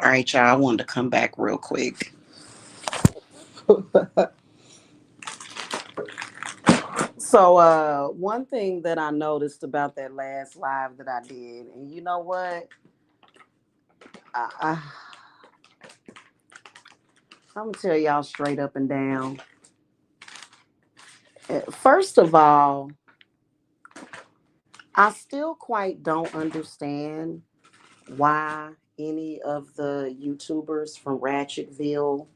All right, y'all. I wanted to come back real quick. So, one thing that I noticed about that last live that I did, and you know what? I, I'm gonna tell y'all straight up and down. First of all, I still quite don't understand why any of the YouTubers from Ratchetville,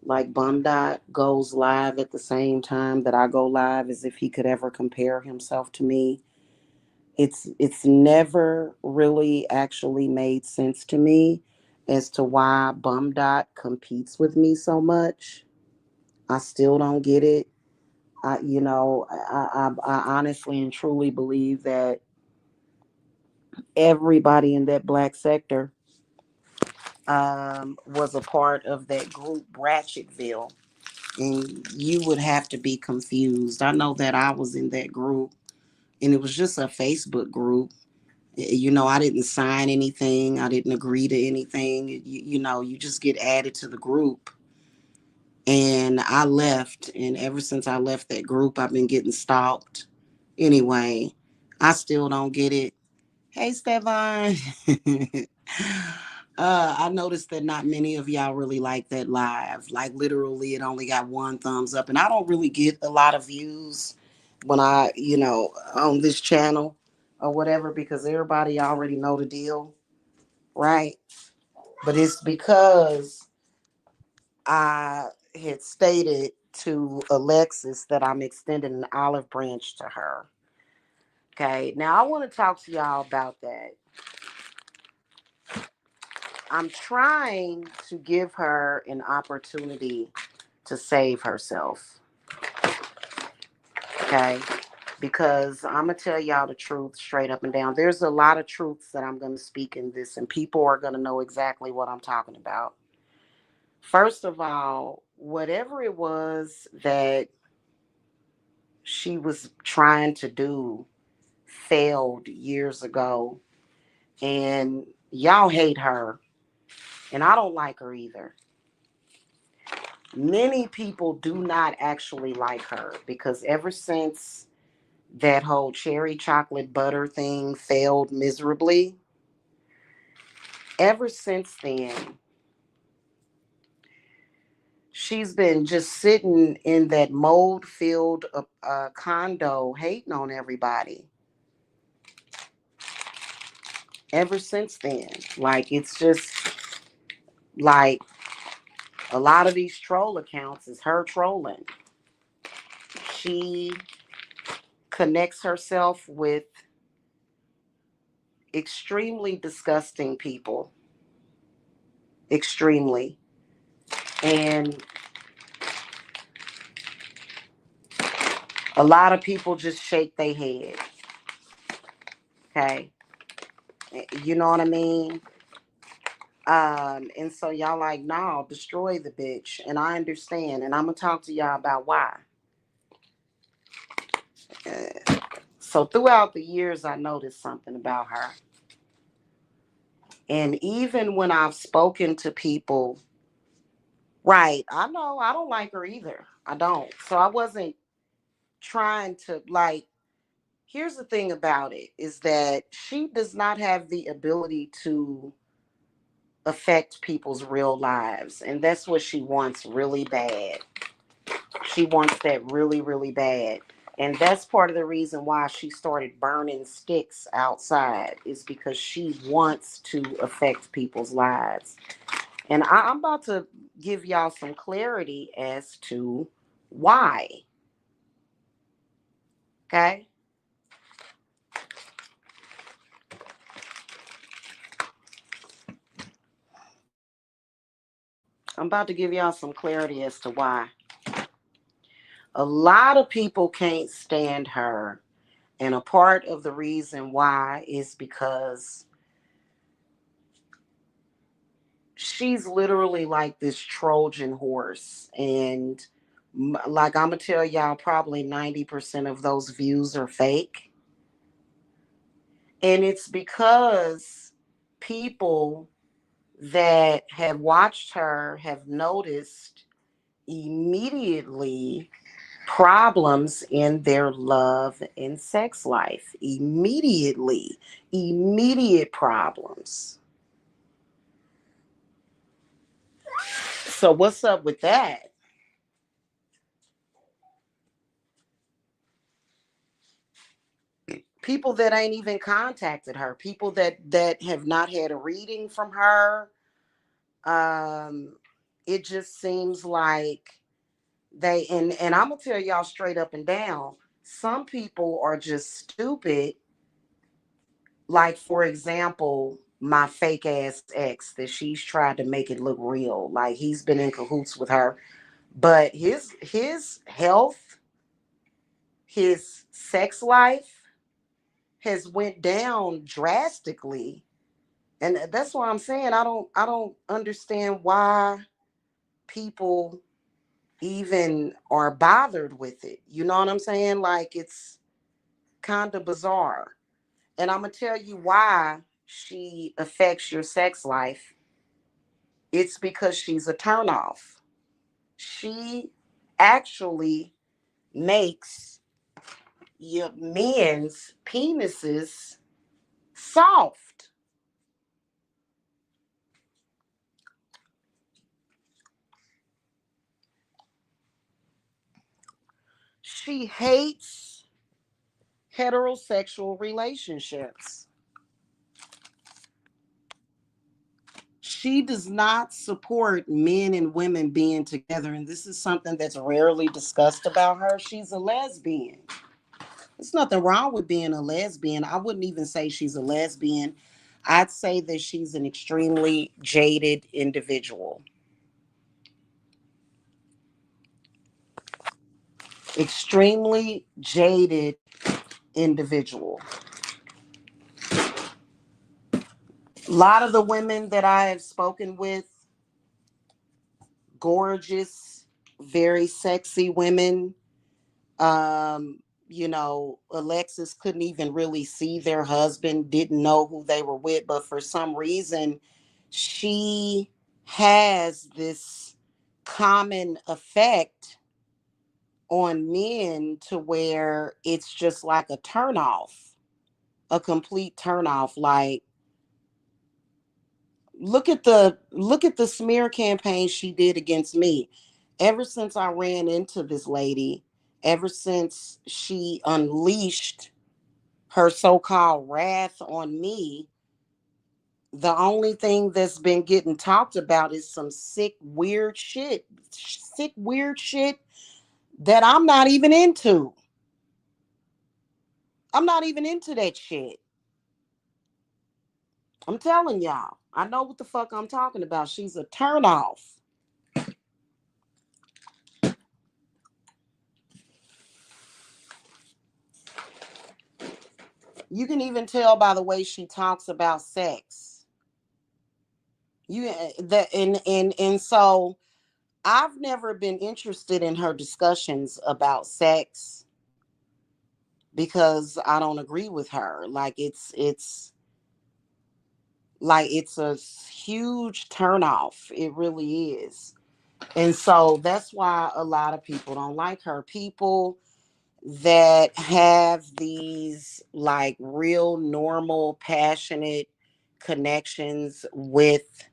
like Bum Dot, goes live at the same time that I go live, as if he could ever compare himself to me. It's never really actually made sense to me as to why Bum Dot competes with me so much. I still don't get it. I honestly and truly believe that everybody in that black sector was a part of that group Ratchetville, and you would have to be confused. I know that I was in that group, and it was just a Facebook group. I didn't sign anything. I didn't agree to anything. You just get added to the group. And I left. And ever since I left that group, I've been getting stalked. Anyway, I still don't get it. Hey, Stefan. I noticed that not many of y'all really like that live. Like, literally, it only got one thumbs up. And I don't really get a lot of views when on this channel or whatever, because everybody already know the deal, right? But it's because I had stated to Alexis that I'm extending an olive branch to her. Okay, now I want to talk to y'all about that. I'm trying to give her an opportunity to save herself. Okay, because I'm going to tell y'all the truth straight up and down. There's a lot of truths that I'm going to speak in this, and people are going to know exactly what I'm talking about. First of all, whatever it was that she was trying to do failed years ago, and y'all hate her, and I don't like her either. Many people do not actually like her because ever since that whole cherry chocolate butter thing failed miserably, ever since then, she's been just sitting in that mold filled condo hating on everybody. Ever since then, like, it's just like a lot of these troll accounts is her trolling. She connects herself with extremely disgusting people. Extremely. And a lot of people just shake their head. Okay. You know what I mean? And so y'all like, no, destroy the bitch. And I understand. And I'm going to talk to y'all about why. So throughout the years, I noticed something about her. And even when I've spoken to people, right, I know I don't like her either. I don't. So I wasn't trying to, like, here's the thing about it is that she does not have the ability to affect people's real lives. And that's what she wants really bad. She wants that really, really bad. And that's part of the reason why she started burning sticks outside, is because she wants to affect people's lives. And I'm about to give y'all some clarity as to why. Okay? I'm about to give y'all some clarity as to why. A lot of people can't stand her. And a part of the reason why is because she's literally like this Trojan horse. And like, I'm going to tell y'all, probably 90% of those views are fake. And it's because people that have watched her have noticed immediately problems in their love and sex life. Immediate problems. So what's up with that? People that ain't even contacted her, people that have not had a reading from her. Um, it just seems like and I'm gonna tell y'all straight up and down. Some people are just stupid. Like for example, my fake ass ex that she's tried to make it look real. Like he's been in cahoots with her, but his health, his sex life has went down drastically. And that's why I'm saying I don't understand why people even are bothered with it. You know what I'm saying? Like it's kind of bizarre. And I'm gonna tell you why she affects your sex life. It's because she's a turnoff. She actually makes your men's penises soft. She hates heterosexual relationships. She does not support men and women being together. And this is something that's rarely discussed about her. She's a lesbian. There's nothing wrong with being a lesbian. I wouldn't even say she's a lesbian. I'd say that she's an extremely jaded individual. Extremely jaded individual. A lot of the women that I have spoken with, gorgeous, very sexy women. Alexis couldn't even really see their husband, didn't know who they were with, but for some reason, she has this common effect on men to where it's just like a turnoff, a complete turnoff. Like, look at the smear campaign she did against me. Ever since I ran into this lady, ever since she unleashed her so-called wrath on me, the only thing that's been getting talked about is some sick weird shit that I'm not even into. I'm not even into that shit. I'm telling y'all, I know what the fuck I'm talking about. She's a turnoff. You can even tell by the way she talks about sex. So I've never been interested in her discussions about sex because I don't agree with her. Like it's a huge turnoff. It really is. And so that's why a lot of people don't like her. People that have these like real normal passionate connections with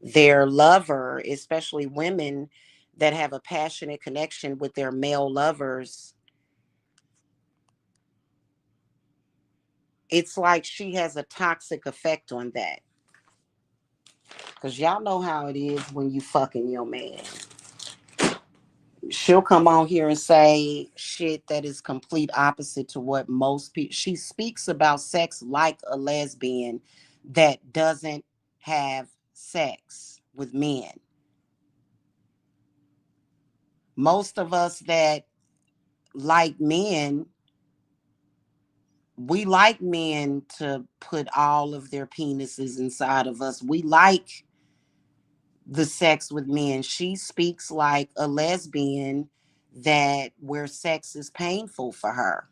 their lover, especially women that have a passionate connection with their male lovers, it's like she has a toxic effect on that. Because y'all know how it is when you fucking your man. She'll come on here and say shit that is complete opposite to what most people. She speaks about sex like a lesbian that doesn't have sex with men. Most of us that like men, we like men to put all of their penises inside of us. We like the sex with men. She speaks like a lesbian that where sex is painful for her.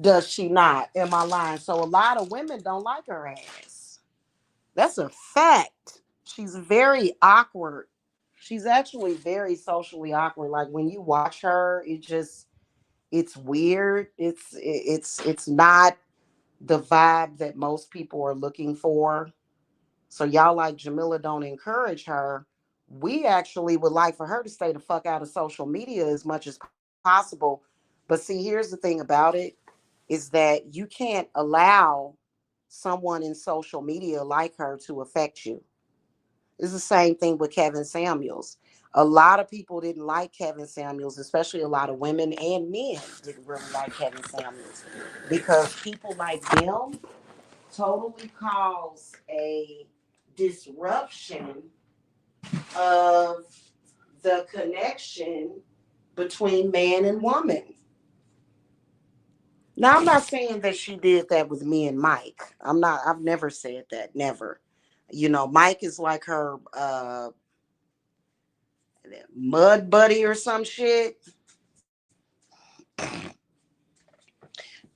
Does she not? Am I lying? So a lot of women don't like her ass. That's a fact. She's very awkward. She's actually very socially awkward. Like when you watch her, it's weird. It's not the vibe that most people are looking for. So y'all like Jamila don't encourage her. We actually would like for her to stay the fuck out of social media as much as possible. But see, here's the thing about it is that you can't allow someone in social media like her to affect you. It's the same thing with Kevin Samuels. A lot of people didn't like Kevin Samuels, especially a lot of women and men didn't really like Kevin Samuels because people like them totally cause a disruption of the connection between man and woman. Now, I'm not saying that she did that with me and Mike. I've never said that. Never. Mike is like her mud buddy or some shit.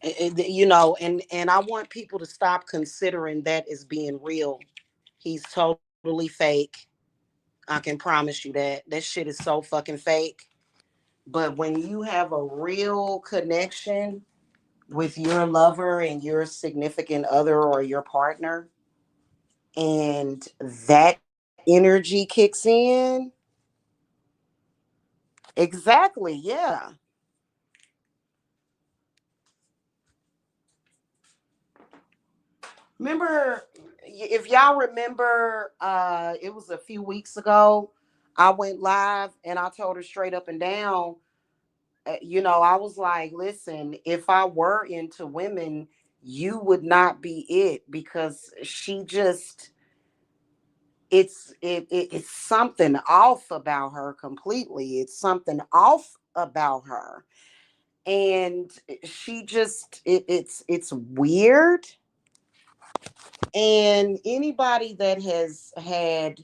And I want people to stop considering that as being real. He's totally fake. I can promise you that. That shit is so fucking fake. But when you have a real connection with your lover and your significant other or your partner, and that energy kicks in, exactly, yeah. Remember, if y'all remember, it was a few weeks ago. I went live and I told her straight up and down, I was like, listen, if I were into women, you would not be it because she just it's something off about her completely. It's something off about her. And she just it's weird. And anybody that has had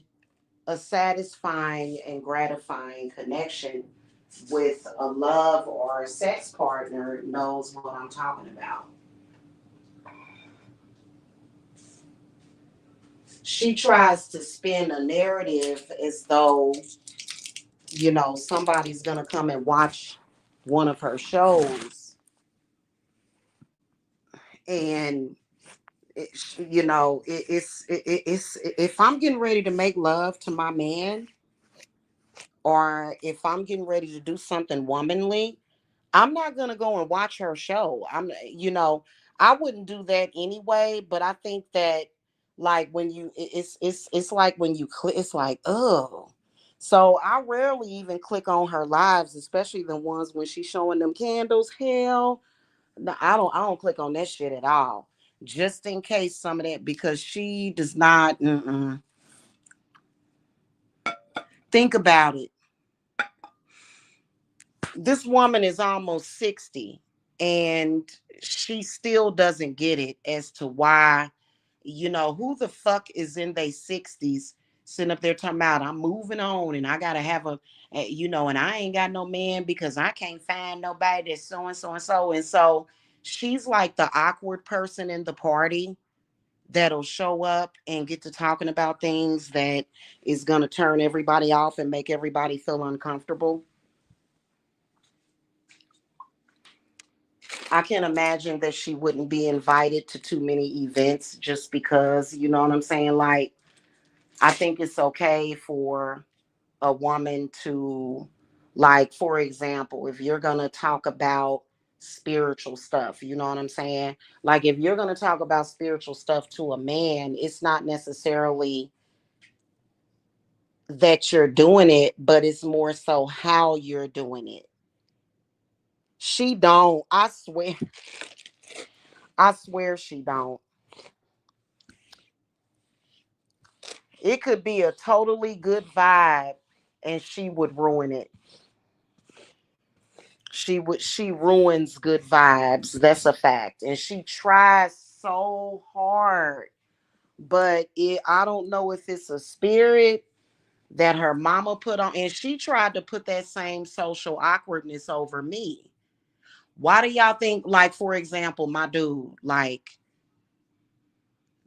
a satisfying and gratifying connection with a love or a sex partner knows what I'm talking about. She tries to spin a narrative as though, somebody's going to come and watch one of her shows and it's if I'm getting ready to make love to my man or if I'm getting ready to do something womanly, I'm not gonna go and watch her show. I wouldn't do that anyway. But I think that like when it's like when you click, it's like oh. So I rarely even click on her lives, especially the ones when she's showing them candles. Hell, no, I don't click on that shit at all. Just in case some of that because she does not. Think about it. This woman is almost 60 and she still doesn't get it as to why, who the fuck is in their 60s sitting up there talking about I'm moving on and I gotta have and I ain't got no man because I can't find nobody that's so and so and so. And so she's like the awkward person in the party that'll show up and get to talking about things that is gonna turn everybody off and make everybody feel uncomfortable. I can imagine that she wouldn't be invited to too many events just because, you know what I'm saying? Like, I think it's okay for a woman to, like, for example, if you're going to talk about spiritual stuff, you know what I'm saying? Like, if you're going to talk about spiritual stuff to a man, it's not necessarily that you're doing it, but it's more so how you're doing it. She don't, I swear she don't. It could be a totally good vibe and she would ruin it. She ruins good vibes. That's a fact. And she tries so hard. But I don't know if it's a spirit that her mama put on and she tried to put that same social awkwardness over me. Why do y'all think like for example, my dude, like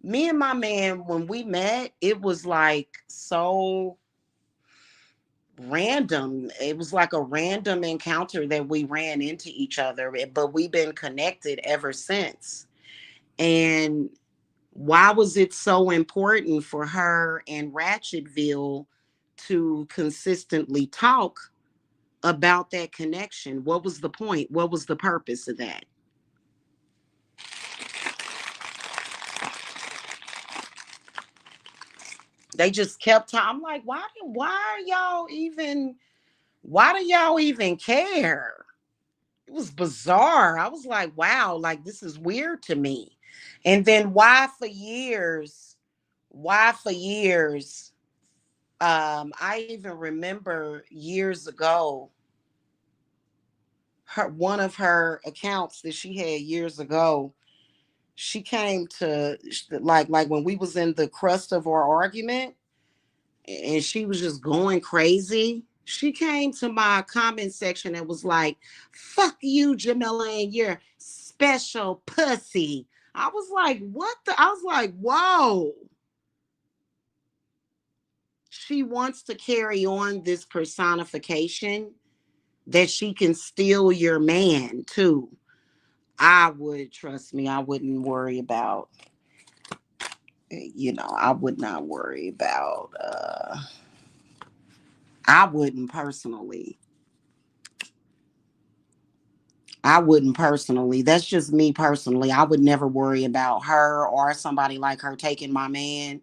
Me and my man, when we met, it was like so random. It was like a random encounter that we ran into each other, but we've been connected ever since. And why was it so important for her and Ratchetville to consistently talk about that connection? What was the point? What was the purpose of that? They just kept talking. I'm like, why are y'all even, why do y'all even care? It was bizarre. I was like, wow, like this is weird to me. And then why for years, I even remember years ago, her one of her accounts that she had years ago, she came to like when we was in the crust of our argument and she was just going crazy. She came to my comment section and was like, fuck you, Jamila, and your special pussy. I was like, what the? I was like, whoa. She wants to carry on this personification that she can steal your man too. I would, trust me, I wouldn't worry about, I would not worry about, I wouldn't personally. I wouldn't personally. That's just me personally. I would never worry about her or somebody like her taking my man.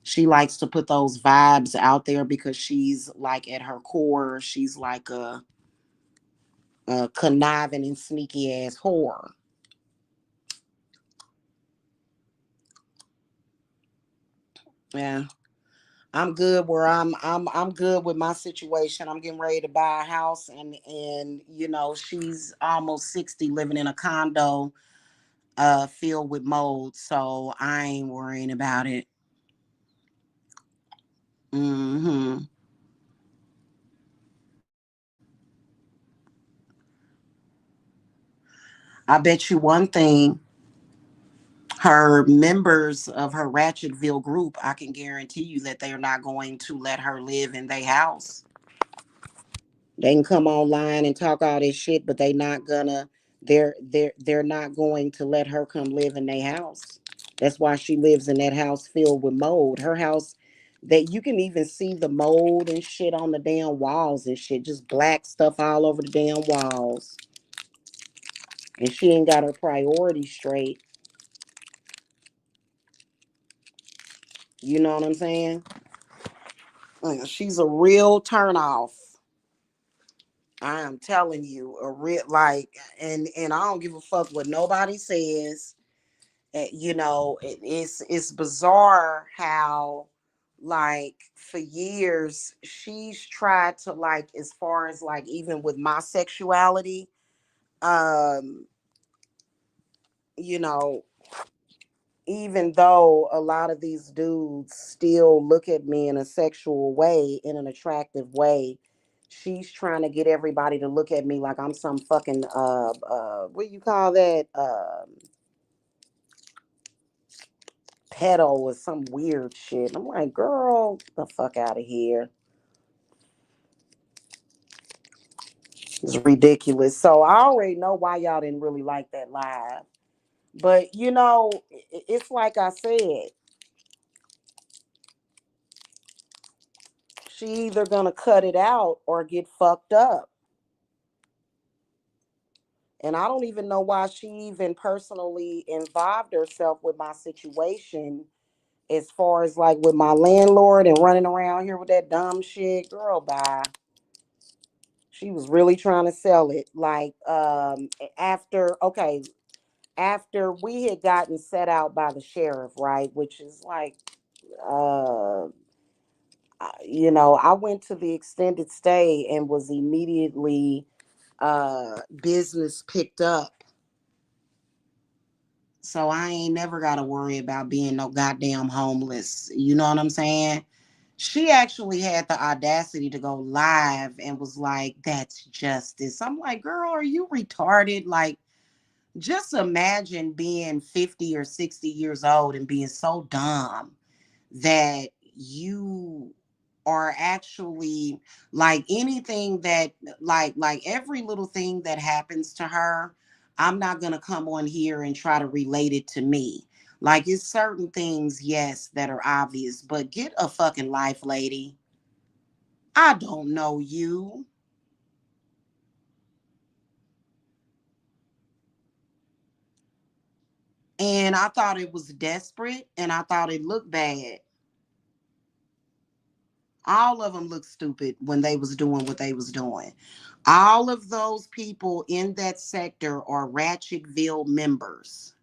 She likes to put those vibes out there because she's like at her core, she's like a conniving and sneaky ass whore. Yeah. I'm good where I'm good with my situation. I'm getting ready to buy a house and she's almost 60 living in a condo filled with mold, so I ain't worrying about it. Mhm. I bet you one thing, her members of her Ratchetville group, I can guarantee you that they're not going to let her live in their house. They can come online and talk all this shit, but they're not going to let her come live in their house. That's why she lives in that house filled with mold. Her house, that you can even see the mold and shit on the damn walls and shit, just black stuff all over the damn walls. And she ain't got her priorities straight. You know what I'm saying? She's a real turnoff. I am telling you, a real like, and I don't give a fuck what nobody says. It's bizarre how, like, for years she's tried to, like, as far as like even with my sexuality, um, you know, even though a lot of these dudes still look at me in a sexual way, in an attractive way, she's trying to get everybody to look at me like I'm some fucking what do you call that? Pedo or some weird shit. I'm like, girl, the fuck out of here. It's ridiculous. So I already know why y'all didn't really like that live. But it's like I said, she either gonna cut it out or get fucked up. And I don't even know why she even personally involved herself with my situation as far as like with my landlord and running around here with that dumb shit. Girl, bye. She was really trying to sell it. Like, after we had gotten set out by the sheriff, right? Which is like, uh, I went to the extended stay and was immediately business picked up. So I ain't never got to worry about being no goddamn homeless. You know what I'm saying? She actually had the audacity to go live and was like, that's justice. I'm like, girl, are you retarded? Like, Just imagine being 50 or 60 years old and being so dumb that you are actually like anything that like every little thing that happens to her, I'm not going to come on here and try to relate it to me. Like it's certain things, yes, that are obvious, but get a fucking life, lady. I don't know you. And I thought it was desperate and I thought it looked bad. All of them looked stupid when they was doing what they was doing. All of those people in that sector are Ratchetville members.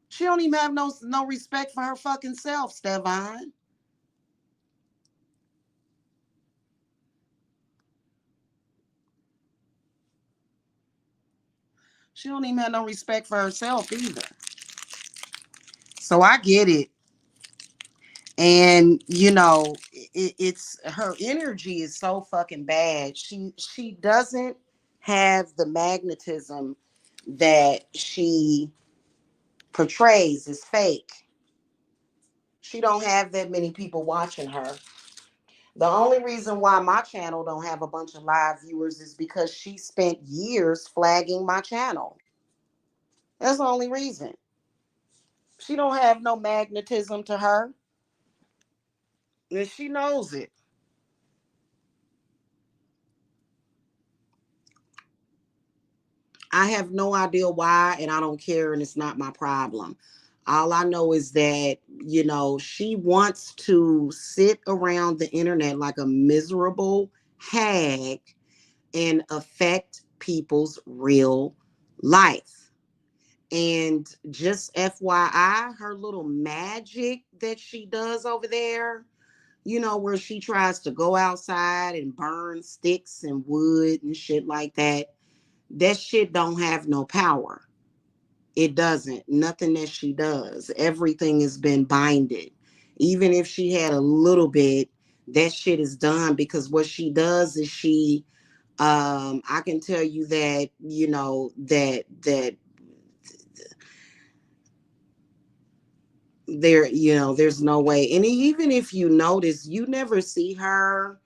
She don't even have no respect for her fucking self, Stevan. She don't even have no respect for herself either. So I get it. And it's her energy is so fucking bad. She doesn't have the magnetism that she portrays as fake. She don't have that many people watching her. The only reason why my channel don't have a bunch of live viewers is because she spent years flagging my channel. That's the only reason. She don't have no magnetism to her, and she knows it. I have no idea why, and I don't care, and it's not my problem. All I know is that, she wants to sit around the internet like a miserable hag and affect people's real life. And just FYI, her little magic that she does over there, where she tries to go outside and burn sticks and wood and shit like that shit don't have no power. It doesn't. Nothing that she does. Everything has been binded. Even if she had a little bit, that shit is done because what she does is I can tell you that, that there's no way. And even if you notice, you never see her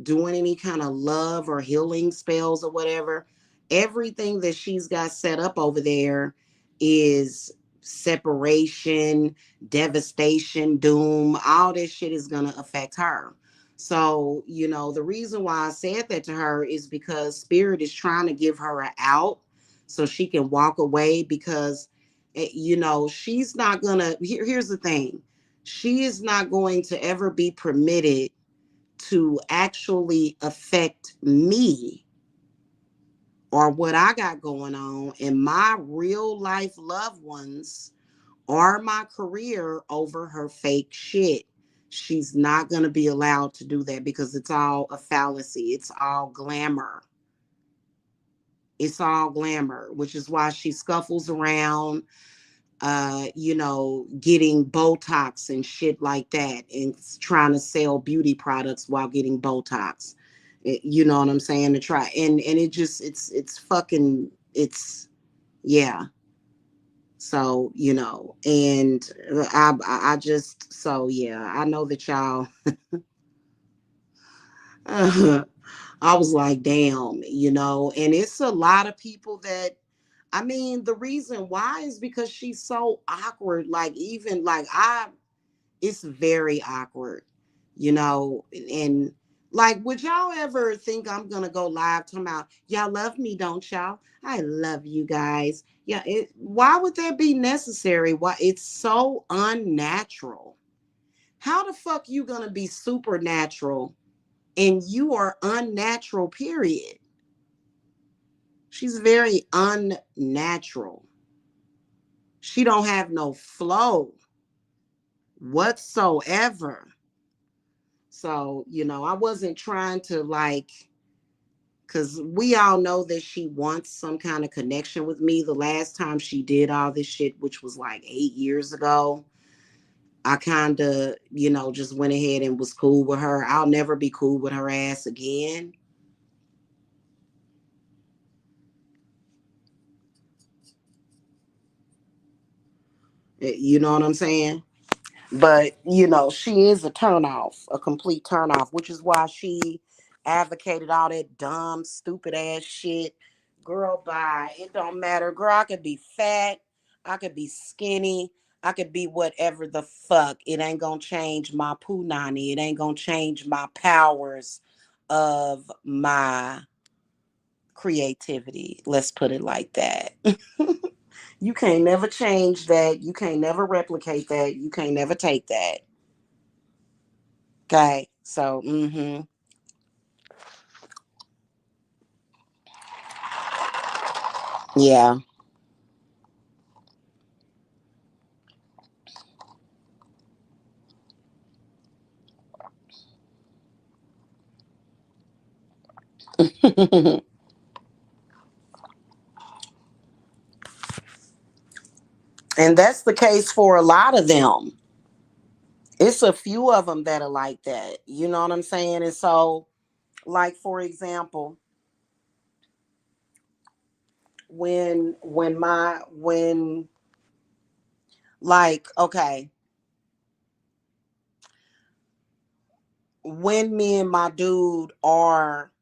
doing any kind of love or healing spells or whatever. Everything that she's got set up over there is separation, devastation, doom. All this shit is going to affect her. So, the reason why I said that to her is because Spirit is trying to give her an out so she can walk away because, she's not going to. Here's the thing, she is not going to ever be permitted to actually affect me or what I got going on and my real life loved ones or my career over her fake shit. She's not going to be allowed to do that because it's all a fallacy. It's all glamour. It's all glamour, which is why she scuffles around getting Botox and shit like that and trying to sell beauty products while getting Botox. You know what I'm saying? To try and it just it's fucking it's yeah. So, and I just so yeah, I know that y'all I was like, damn, and it's a lot of people that I mean, the reason why is because she's so awkward. Like, even like it's very awkward, and like, would y'all ever think I'm gonna go live talking about y'all love me, don't y'all? I love you guys. Yeah, why would that be necessary? Why it's so unnatural? How the fuck you gonna be supernatural and you are unnatural, period? She's very unnatural. She don't have no flow whatsoever. So, I wasn't trying to like, because we all know that she wants some kind of connection with me. The last time she did all this shit, which was like 8 years ago, I kind of, just went ahead and was cool with her. I'll never be cool with her ass again. You know what I'm saying? But she is a turnoff, a complete turnoff, which is why she advocated all that dumb, stupid ass shit. Girl, bye. It don't matter. Girl, I could be fat, I could be skinny, I could be whatever the fuck. It ain't gonna change my punani. It ain't gonna change my powers of my creativity. Let's put it like that. You can't never change that. You can't never replicate that. You can't never take that. Okay. So, yeah. And that's the case for a lot of them. It's a few of them that are like that. You know what I'm saying? And so, like for example, when like okay, when me and my dude are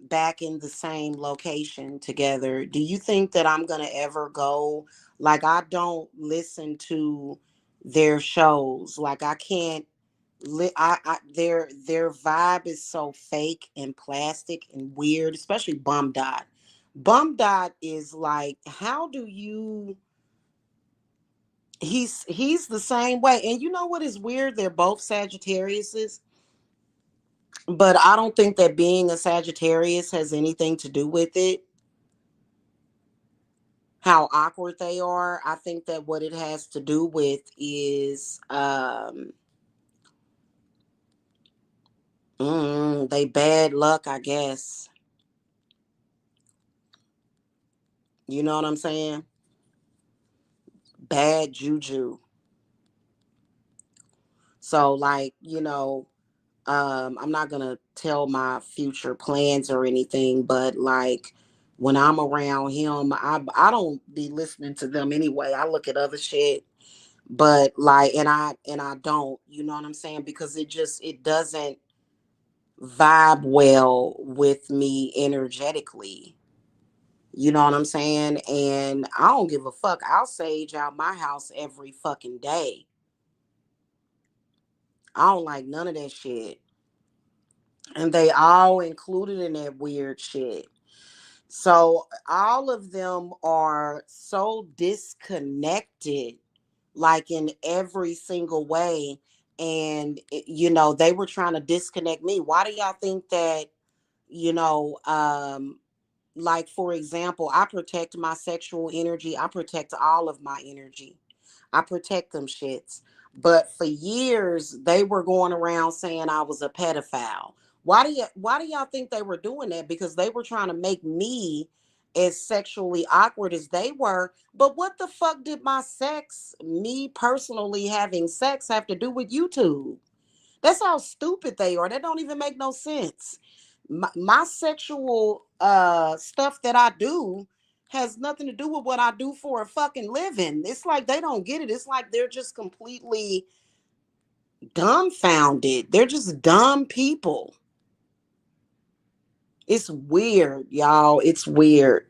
back in the same location together, do you think that I'm gonna ever go? Like, I don't listen to their shows. Like, I can't. Their vibe is so fake and plastic and weird, especially Bum Dot. Bum Dot is like, how do you? He's the same way, and you know what is weird? They're both Sagittariuses, but I don't think that being a Sagittarius has anything to do with it. How awkward they are. I think that what it has to do with is they bad luck, I guess. You know what I'm saying? Bad juju. So like, I'm not gonna tell my future plans or anything, but like when I'm around him, I don't be listening to them anyway. I look at other shit, but like, and I don't, you know what I'm saying? Because it doesn't vibe well with me energetically. You know what I'm saying? And I don't give a fuck. I'll sage out my house every fucking day. I don't like none of that shit. And they all included in that weird shit. So all of them are so disconnected, like in every single way. And, they were trying to disconnect me. Why do y'all think that, you know, like for example, I protect my sexual energy. I protect all of my energy. I protect them shits. But for years they were going around saying I was a pedophile. Why do y'all think they were doing that? Because they were trying to make me as sexually awkward as they were. But what the fuck did my sex, me personally having sex, have to do with YouTube? That's how stupid they are. That don't even make no sense. My sexual stuff that I do has nothing to do with what I do for a fucking living. It's like they don't get it. It's like they're just completely dumbfounded. They're just dumb people. It's weird, y'all. It's weird.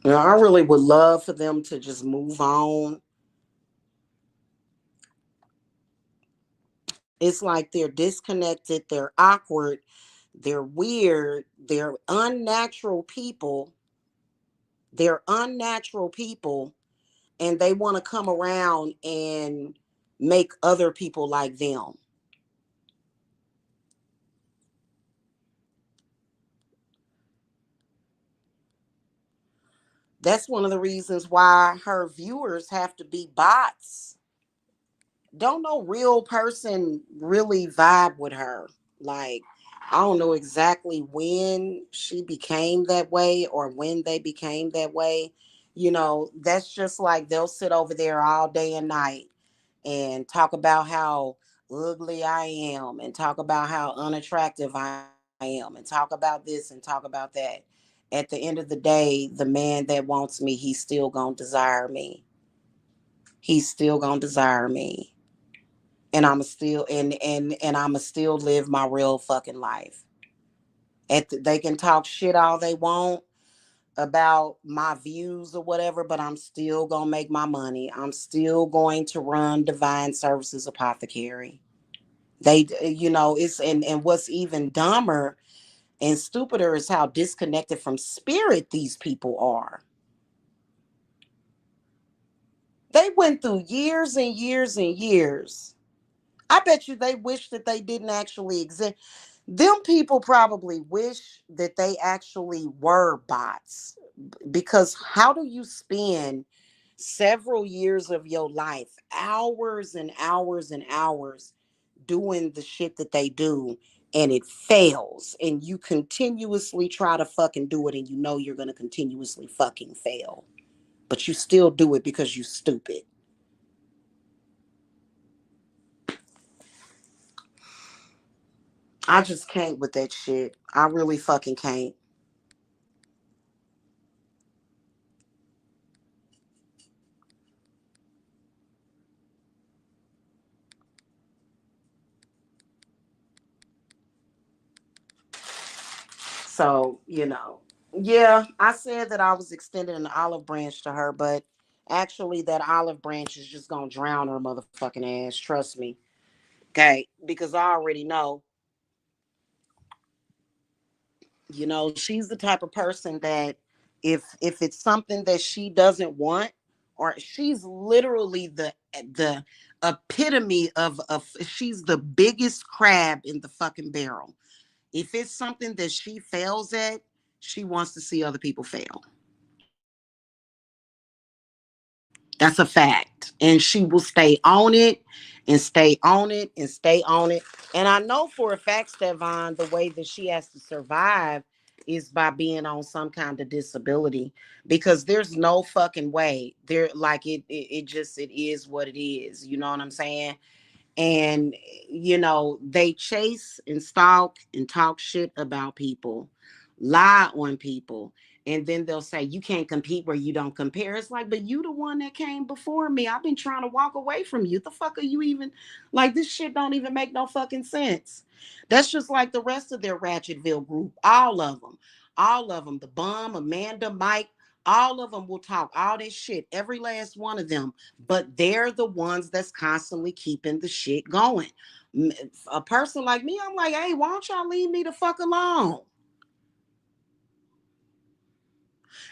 I really would love for them to just move on. It's like they're disconnected, they're awkward, they're weird, they're unnatural people. They're unnatural people, and they want to come around and make other people like them. That's one of the reasons why her viewers have to be bots. Don't no real person really vibe with her. Like, I don't know exactly when she became that way or when they became that way. That's just like they'll sit over there all day and night and talk about how ugly I am and talk about how unattractive I am and talk about this and talk about that. at the end of the day, the man that wants me, he's still gonna desire me. He's still gonna desire me. And I'ma still and I'ma still live my real fucking life. They can talk shit all they want about my views or whatever, but I'm still gonna make my money. I'm still going to run Divine Services Apothecary. They, it's and what's even dumber and stupider is how disconnected from spirit these people are. They went through years and years and years. I bet you they wish that they didn't actually exist. Them people probably wish that they actually were bots, because how do you spend several years of your life, hours and hours and hours, doing the shit that they do, and it fails, and you continuously try to fucking do it, and you know you're going to continuously fucking fail, but you still do it because you stupid. I just can't with that shit. I really fucking can't. So, yeah, I said that I was extending an olive branch to her, but actually, that olive branch is just gonna drown her motherfucking ass. Trust me. Okay, because I already know, she's the type of person that if it's something that she doesn't want, or she's literally the epitome of she's the biggest crab in the fucking barrel. If it's something that she fails at, she wants to see other people fail. That's a fact. And she will stay on it and stay on it and stay on it. And I know for a fact, Stefan, the way that she has to survive is by being on some kind of disability, because there's no fucking way. There, like, it just, it is what it is. You know what I'm saying? And they chase and stalk and talk shit about people, lie on people, and then they'll say you can't compete where you don't compare. It's like, but you the one that came before me. I've been trying to walk away from you. The fuck are you even, like, this shit don't even make no fucking sense. That's just like the rest of their Ratchetville group. All of them, the Bum, Amanda, Mike, all of them will talk all this shit, every last one of them, but they're the ones that's constantly keeping the shit going. A person like me, I'm like, hey, why don't y'all leave me the fuck alone?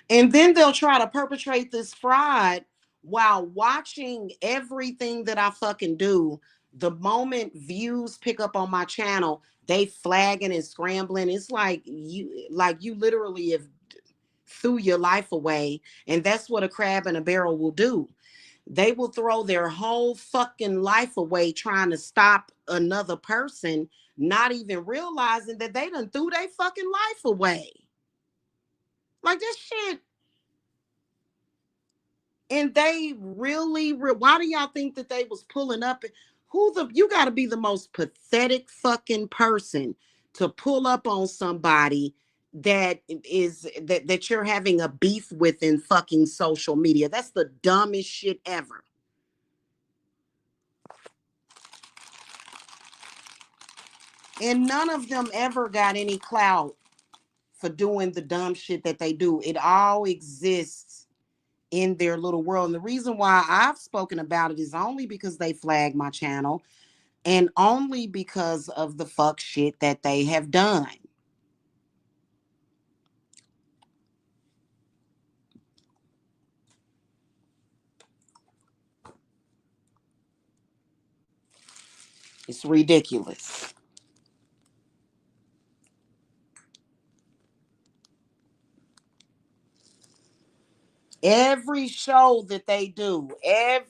And then they'll try to perpetrate this fraud while watching everything that I fucking do. The moment views pick up on my channel, they flagging and scrambling. It's like you literally have threw your life away. And that's what a crab in a barrel will do. They will throw their whole fucking life away trying to stop another person, not even realizing that they done threw their fucking life away. Like, this shit. And they really, why do y'all think that they was pulling up? You got to be the most pathetic fucking person to pull up on somebody that you're having a beef with in fucking social media. That's the dumbest shit ever. And none of them ever got any clout for doing the dumb shit that they do. It all exists in their little world. And the reason why I've spoken about it is only because they flagged my channel, and only because of the fuck shit that they have done. It's ridiculous. Every show that they do, it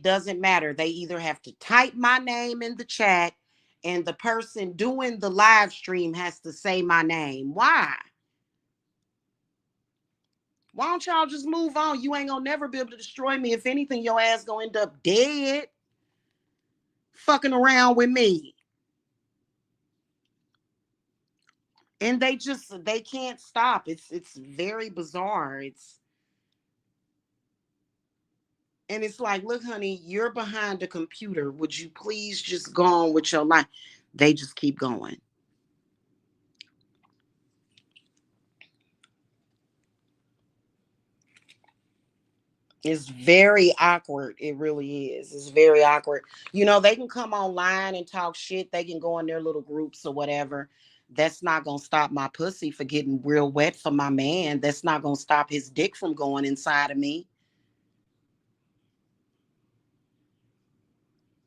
doesn't matter. They either have to type my name in the chat, and the person doing the live stream has to say my name. Why? Why don't y'all just move on? You ain't gonna never be able to destroy me. If anything, your ass gonna end up dead fucking around with me. And they can't stop. It's very bizarre. And it's like, look, honey, you're behind a computer. Would you please just go on with your life? They just keep going. It's very awkward. It really is. It's very awkward. They can come online and talk shit. They can go in their little groups or whatever. That's not going to stop my pussy for getting real wet for my man. That's not going to stop his dick from going inside of me.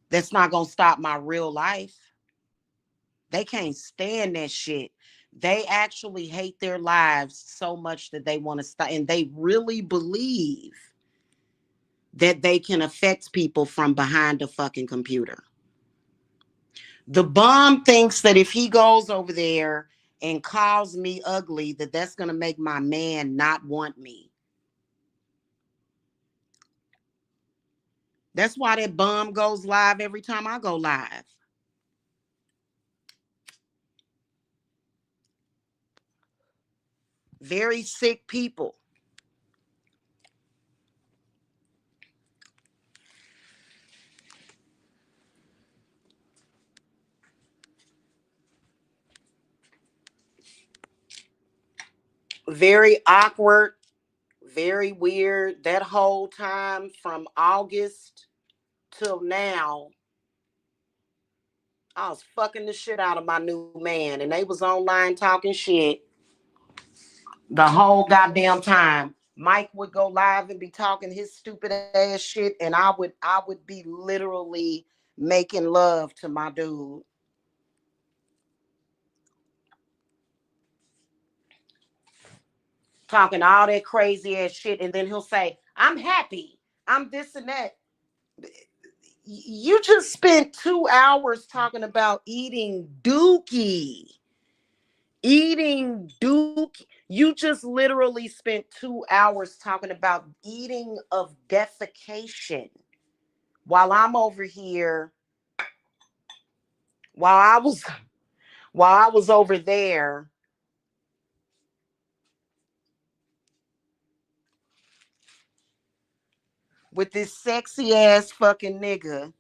That's not going to stop my real life. They can't stand that shit. They actually hate their lives so much that they want to stop. And they really believe that they can affect people from behind a fucking computer. The bum thinks that if he goes over there and calls me ugly, that's going to make my man not want me. That's why that bum goes live every time I go live. Very sick people. Very awkward, very weird. That whole time from August till now, I was fucking the shit out of my new man, and they was online talking shit the whole goddamn time. Mike would go live and be talking his stupid ass shit, and I would be literally making love to my dude, talking all that crazy ass shit, and then he'll say, "I'm happy. I'm this and that." You just spent 2 hours talking about eating dookie. Eating dookie. You just literally spent 2 hours talking about eating of defecation while I'm over here, while I was while I was over there with this sexy ass fucking nigga,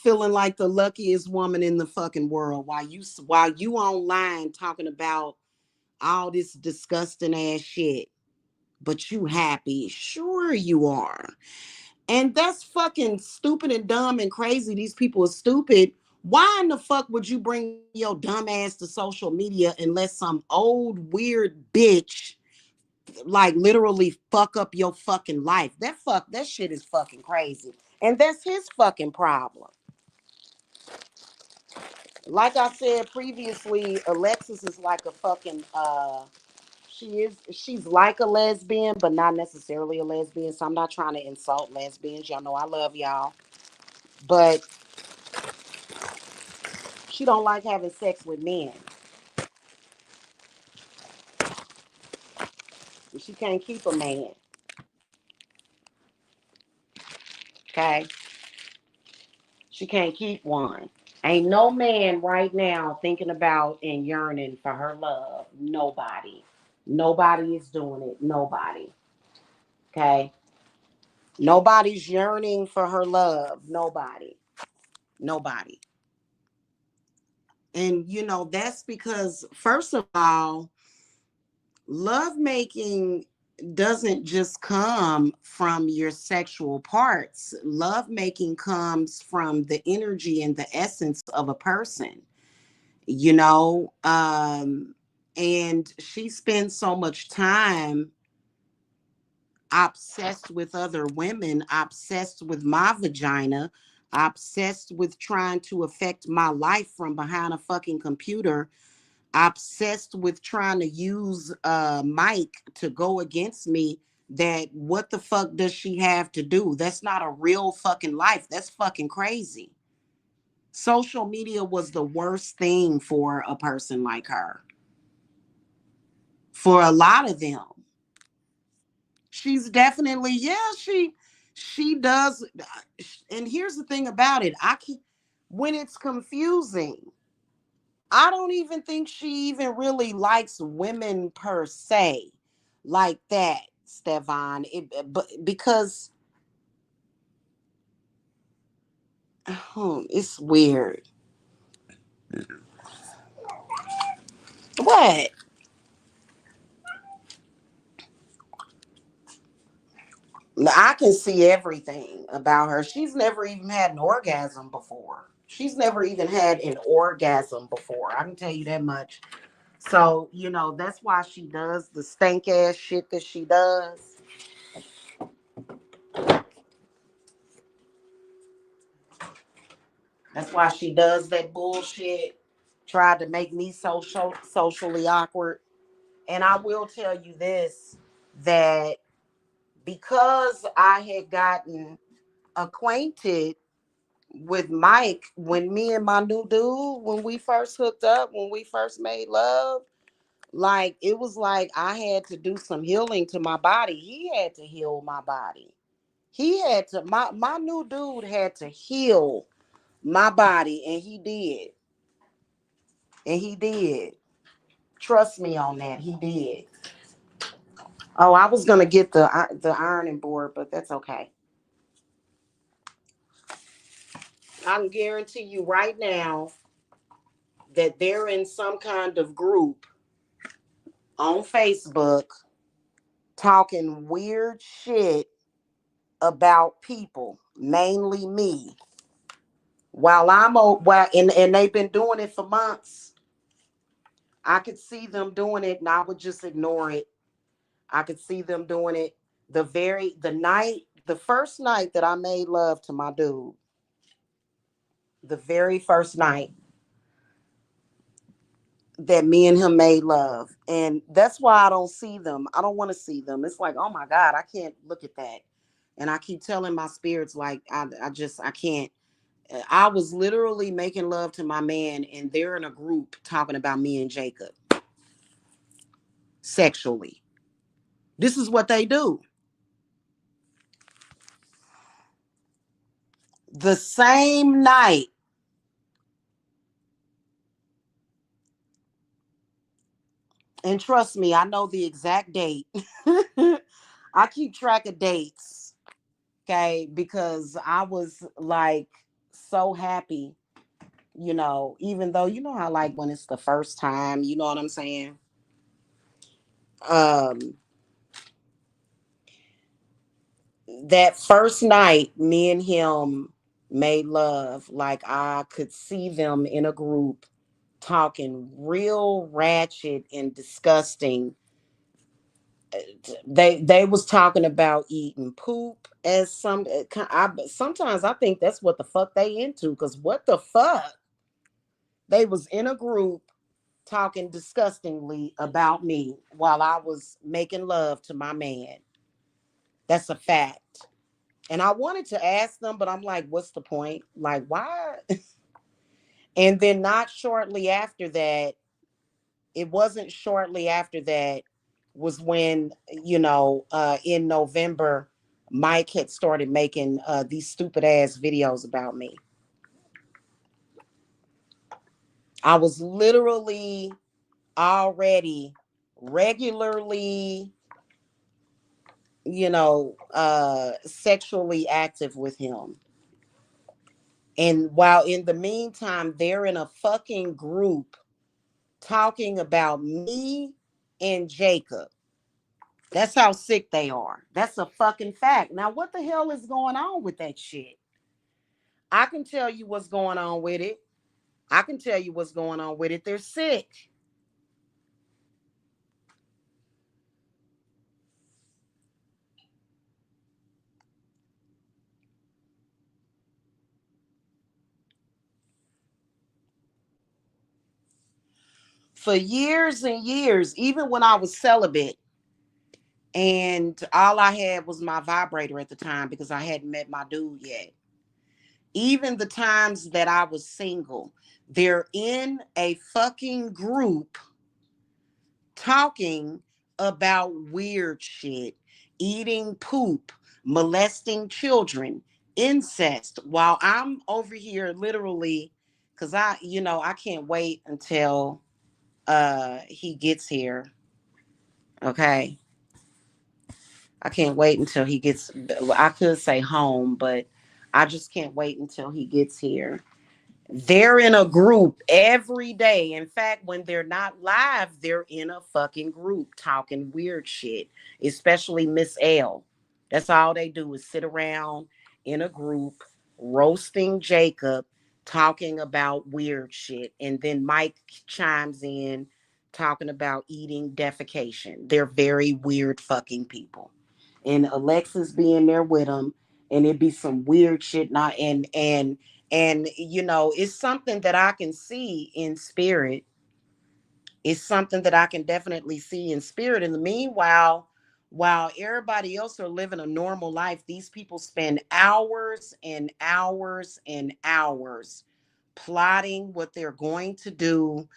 feeling like the luckiest woman in the fucking world while you online talking about all this disgusting ass shit, but you happy. Sure you are. And that's fucking stupid and dumb and crazy. These people are stupid. Why in the fuck would you bring your dumb ass to social media and let some old weird bitch like literally fuck up your fucking life? That shit is fucking crazy. And that's his fucking problem. Like I said previously, Alexis is like a fucking she's like a lesbian, but not necessarily a lesbian. So I'm not trying to insult lesbians. Y'all know I love y'all. But she don't like having sex with men. She can't keep a man. Okay? She can't keep one. Ain't no man right now thinking about and yearning for her love. Nobody. Nobody is doing it. Nobody. Okay? Nobody's yearning for her love. Nobody. Nobody. And that's because, first of all, love making doesn't just come from your sexual parts. Love making comes from the energy and the essence of a person, you know? And she spends so much time obsessed with other women, obsessed with my vagina, obsessed with trying to affect my life from behind a fucking computer, obsessed with trying to use Mike to go against me. That what the fuck does she have to do? That's not a real fucking life. That's fucking crazy. Social media was the worst thing for a person like her. For a lot of them. She's definitely, yeah, She does. And here's the thing about it. When it's confusing, I don't even think she even really likes women per se like that, Stefan. But because it's weird. What? I can see everything about her. She's never even had an orgasm before. She's never even had an orgasm before. I can tell you that much. So, that's why she does the stank ass shit that she does. That's why she does that bullshit. Tried to make me socially awkward. And I will tell you this, that because I had gotten acquainted with Mike when me and my new dude, when we first hooked up, when we first made love, like it was like I had to do some healing to my body. He had to heal my body. He had to my new dude had to heal my body, and he did. And he did. Trust me on that. He did. Oh, I was gonna get the ironing board, but that's okay. I can guarantee you right now that they're in some kind of group on Facebook talking weird shit about people, mainly me. And they've been doing it for months. I could see them doing it, and I would just ignore it. I could see them doing it the first night that I made love to my dude. The very first night that me and him made love. And that's why I don't see them. I don't want to see them. It's like, oh my God, I can't look at that. And I keep telling my spirits, like, I can't. I was literally making love to my man, and they're in a group talking about me and Jacob sexually. This is what they do. The same night, and trust me, I know the exact date. I keep track of dates, okay, because I was like so happy, even though how like when it's the first time, you know what I'm saying? Um that first night me and him made love, like I could see them in a group talking real ratchet and disgusting. They was talking about eating poop as sometimes I think that's what the fuck they into, because what the fuck, they was in a group talking disgustingly about me while I was making love to my man. That's a fact. And I wanted to ask them, but I'm like, what's the point? Like, why? And then not shortly after that, it wasn't shortly after that, was when, in November, Mike had started making these stupid ass videos about me. I was literally already regularly, sexually active with him. And while in the meantime, they're in a fucking group talking about me and Jacob. That's how sick they are. That's a fucking fact. Now, what the hell is going on with that shit? I can tell you what's going on with it. I can tell you what's going on with it. They're sick. For years and years, even when I was celibate, and all I had was my vibrator at the time because I hadn't met my dude yet. Even the times that I was single, they're in a fucking group talking about weird shit, eating poop, molesting children, incest, while I'm over here literally, because I can't wait until he gets here. Okay. I can't wait until he gets, I could say home, but I just can't wait until he gets here. They're in a group every day. In fact, when they're not live, they're in a fucking group talking weird shit, especially Miss L. That's all they do is sit around in a group roasting Jacob, talking about weird shit. And then Mike chimes in talking about eating defecation. They're very weird fucking people. And Alexis being there with them, and it'd be some weird shit not and it's something that I can see in spirit. It's something that I can definitely see in spirit. In the meanwhile, while everybody else are living a normal life, these people spend hours and hours and hours plotting what they're going to do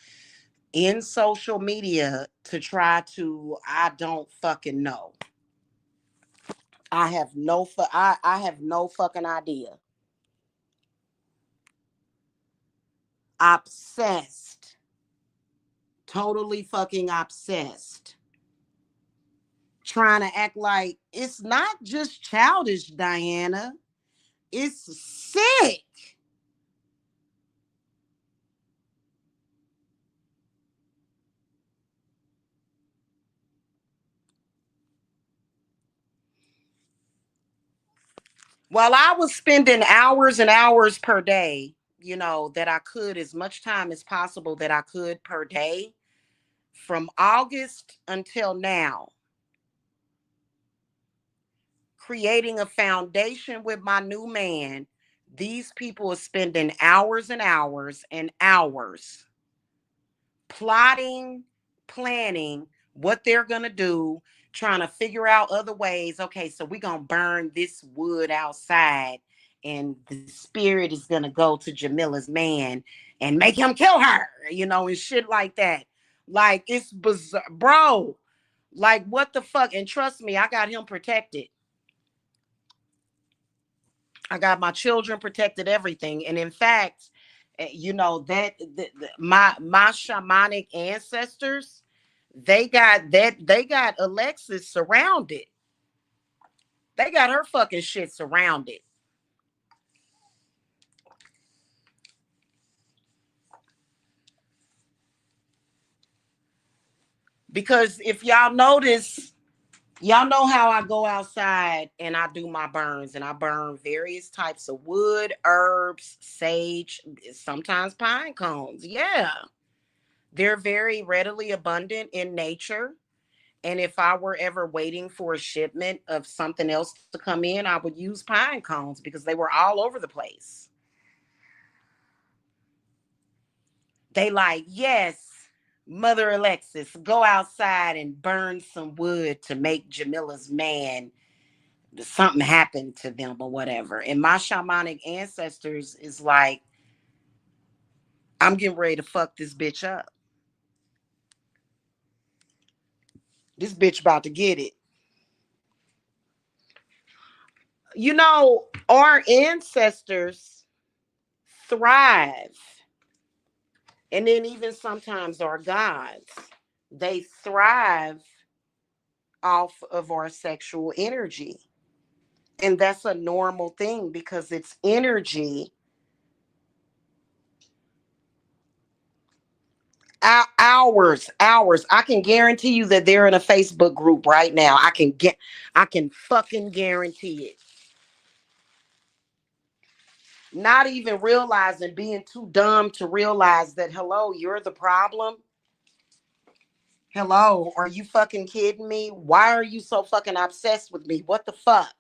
in social media to try to, I don't fucking know. I have no fucking idea. Obsessed. Totally fucking obsessed. Trying to act like it's not just childish, Diana. It's sick. While I was spending hours and hours per day, that I could, as much time as possible that I could per day, from August until now, creating a foundation with my new man, these people are spending hours and hours and hours plotting, planning what they're going to do, trying to figure out other ways. Okay, so we're going to burn this wood outside, and the spirit is going to go to Jamila's man and make him kill her, and shit like that. Like, it's bizarre. Bro, like, what the fuck? And trust me, I got him protected. I got my children protected, everything. And in fact, my shamanic ancestors, they got Alexis surrounded. They got her fucking shit surrounded. Because if y'all notice, y'all know how I go outside and I do my burns, and I burn various types of wood, herbs, sage, sometimes pine cones. Yeah. They're very readily abundant in nature. And if I were ever waiting for a shipment of something else to come in, I would use pine cones because they were all over the place. They like, yes, Mother Alexis, go outside and burn some wood to make Jamila's man something happen to them or whatever. And my shamanic ancestors is like, I'm getting ready to fuck this bitch up. This bitch about to get it. Our ancestors thrive, and then even sometimes our gods, they thrive off of our sexual energy. And that's a normal thing because it's energy. Hours. I can guarantee you that they're in a Facebook group right now. I can fucking guarantee it. Not even realizing, being too dumb to realize that, hello, you're the problem. Hello, are you fucking kidding me? Why are you so fucking obsessed with me? What the fuck?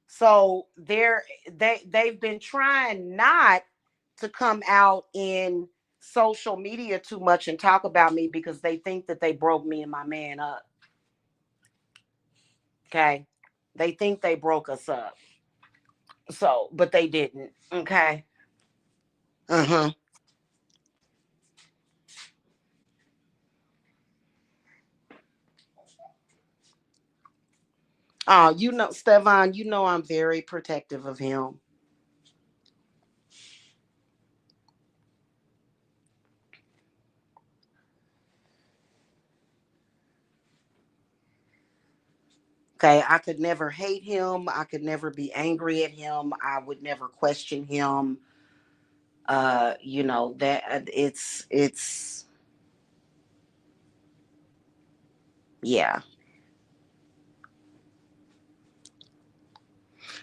So they've been trying not to come out in social media too much and talk about me because they think that they broke me and my man up. Okay. They think they broke us up. So, but they didn't. Okay. Uh-huh. Oh, Stevan, I'm very protective of him. Okay, I could never hate him. I could never be angry at him. I would never question him. That it's yeah.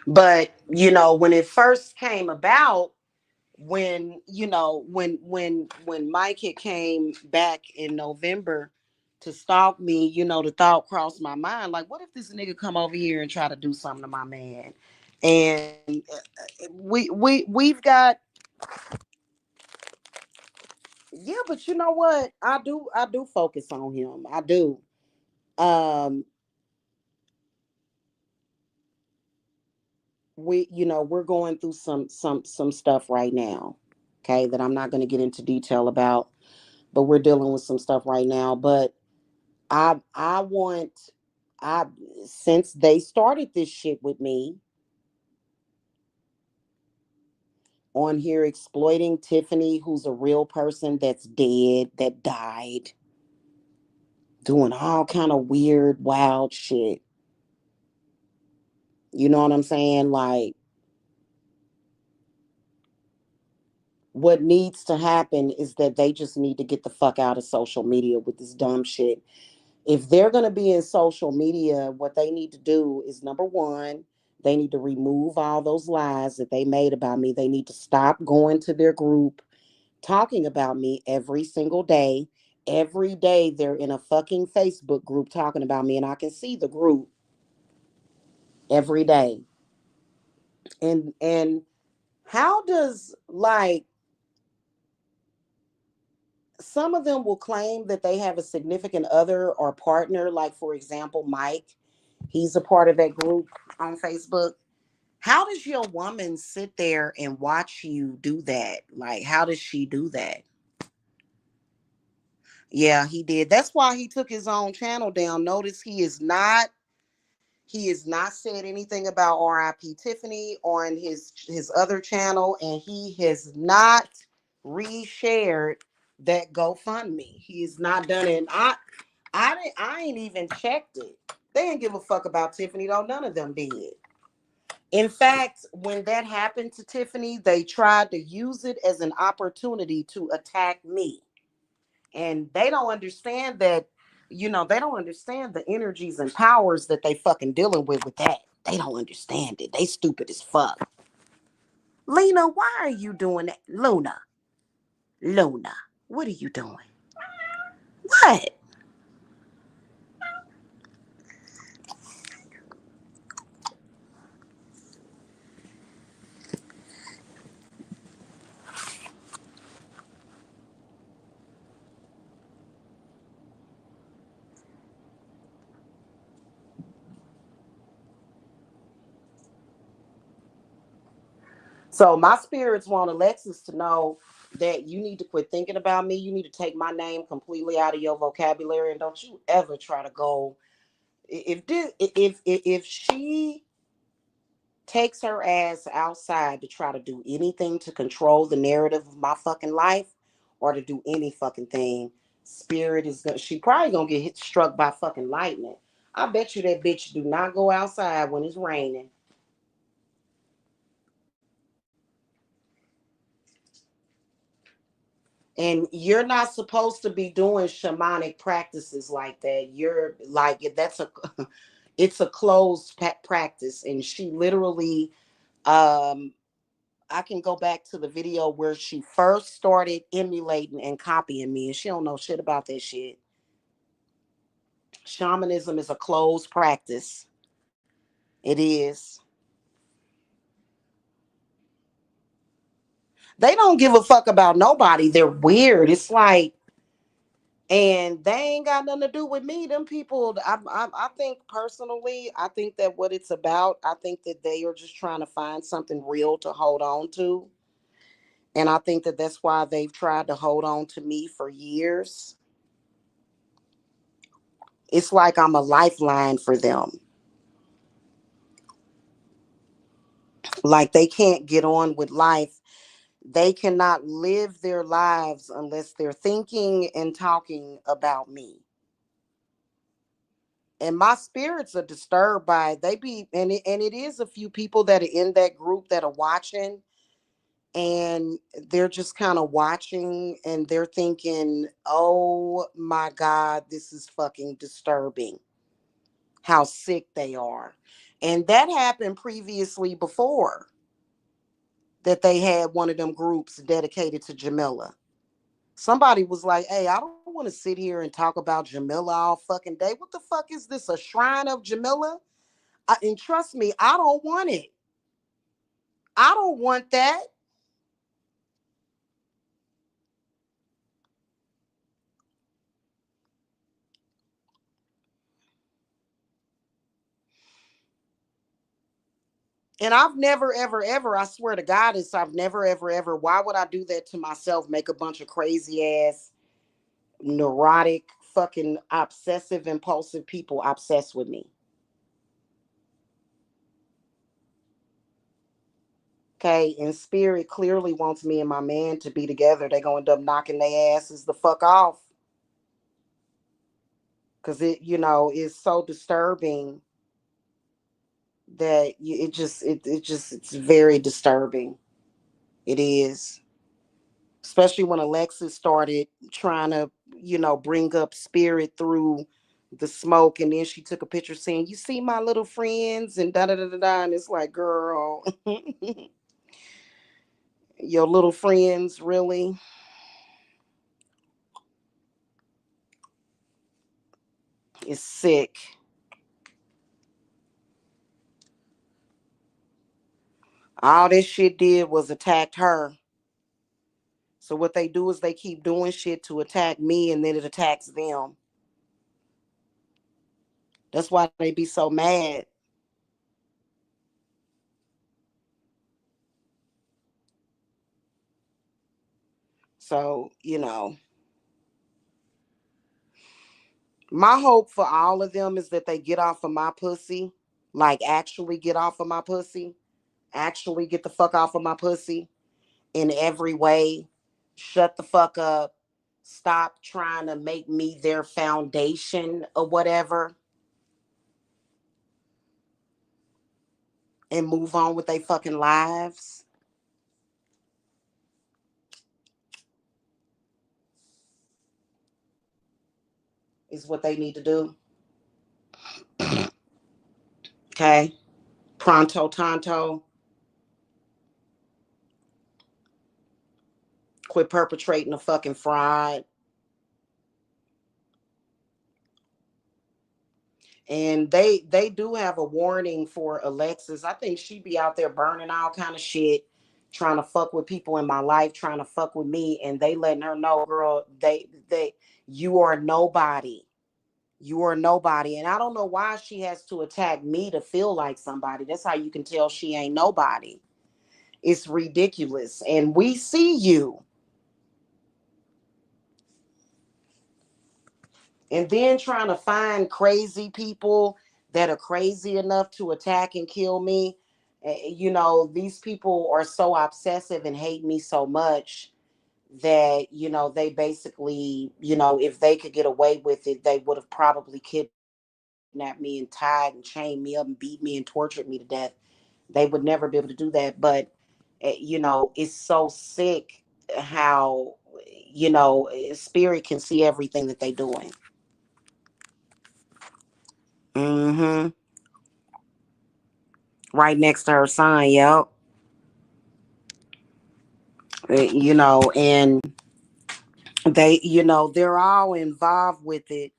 But when it first came about, when Mike had came back in November to stalk me, the thought crossed my mind, like, what if this nigga come over here and try to do something to my man? And we've got, yeah, but you know what? I do focus on him. I do. Um, we're going through some stuff right now, okay, that I'm not going to get into detail about, but we're dealing with some stuff right now. But I want I since they started this shit with me on here exploiting Tiffany, who's a real person that's dead, that died, doing all kind of weird, wild shit. You know what I'm saying? Like, what needs to happen is that they just need to get the fuck out of social media with this dumb shit. If they're going to be in social media, what they need to do is, number one, they need to remove all those lies that they made about me. They need to stop going to their group talking about me every single day. Every day they're in a fucking Facebook group talking about me, and I can see the group every day. And how does, like, some of them will claim that they have a significant other or partner, like, for example, Mike, he's a part of that group on Facebook. How does your woman sit there and watch you do that? Like, how does she do that? Yeah, he did. That's why he took his own channel down. Notice he has not said anything about RIP Tiffany on his other channel, and he has not reshared that GoFundMe. He has not done it. I ain't even checked it. They didn't give a fuck about Tiffany though. None of them did. In fact, when that happened to Tiffany, they tried to use it as an opportunity to attack me. And they don't understand that, they don't understand the energies and powers that they fucking dealing with that. They don't understand it. They stupid as fuck. Lena, why are you doing that? Luna, what are you doing? What? So my spirits want Alexis to know that you need to quit thinking about me. You need to take my name completely out of your vocabulary, and don't you ever try to go. If she takes her ass outside to try to do anything to control the narrative of my fucking life, or to do any fucking thing, spirit is gonna. She probably gonna get struck by fucking lightning. I bet you that bitch do not go outside when it's raining. And you're not supposed to be doing shamanic practices like that. You're like, that's a it's a closed practice. And she literally, um I can go back to the video where she first started emulating and copying me, and she don't know shit about that shit. Shamanism is a closed practice. It is. They don't give a fuck about nobody. They're weird. It's like, and they ain't got nothing to do with me. Them people, I think personally, I think that what it's about, I think that they are just trying to find something real to hold on to. And I think that that's why they've tried to hold on to me for years. It's like I'm a lifeline for them. Like they can't get on with life. They cannot live their lives unless they're thinking and talking about me. And my spirits are disturbed by it. They be and it is a few people that are in that group that are watching, and they're just kind of watching and they're thinking, "Oh my god, this is fucking disturbing." How sick they are. And that happened previously before, that they had one of them groups dedicated to Jamila. Somebody was like, "Hey, I don't want to sit here and talk about Jamila all fucking day. What the fuck is this? A shrine of Jamila?" And trust me, I don't want it. I don't want that. And I've never, ever, ever, I swear to God, I've never, ever, ever, why would I do that to myself? Make a bunch of crazy ass, neurotic, fucking obsessive, impulsive people obsessed with me. Okay. And spirit clearly wants me and my man to be together. They're going to end up knocking their asses the fuck off. Because it's so disturbing that it's very disturbing. It is. Especially when Alexis started trying to, bring up spirit through the smoke, and then she took a picture saying, "You see my little friends," and da da da da da. And it's like, girl, your little friends, really? It's sick. All this shit did was attacked her. So what they do is they keep doing shit to attack me, and then it attacks them. That's why they be so mad. So, my hope for all of them is that they get off of my pussy. Like, actually get off of my pussy. Actually get the fuck off of my pussy in every way. Shut the fuck up. Stop trying to make me their foundation or whatever, and move on with their fucking lives, is what they need to do. Okay? Pronto tanto. Quit perpetrating a fucking fraud. And they do have a warning for Alexis. I think she be out there burning all kind of shit, trying to fuck with people in my life, trying to fuck with me, and they letting her know, girl, they you are nobody. You are nobody. And I don't know why she has to attack me to feel like somebody. That's how you can tell she ain't nobody. It's ridiculous. And we see you. And then trying to find crazy people that are crazy enough to attack and kill me. These people are so obsessive and hate me so much that, they basically, if they could get away with it, they would have probably kidnapped me and tied and chained me up and beat me and tortured me to death. They would never be able to do that. But, it's so sick how, spirit can see everything that they doing. Mm-hmm. Right next to her son, yep. And they're all involved with it,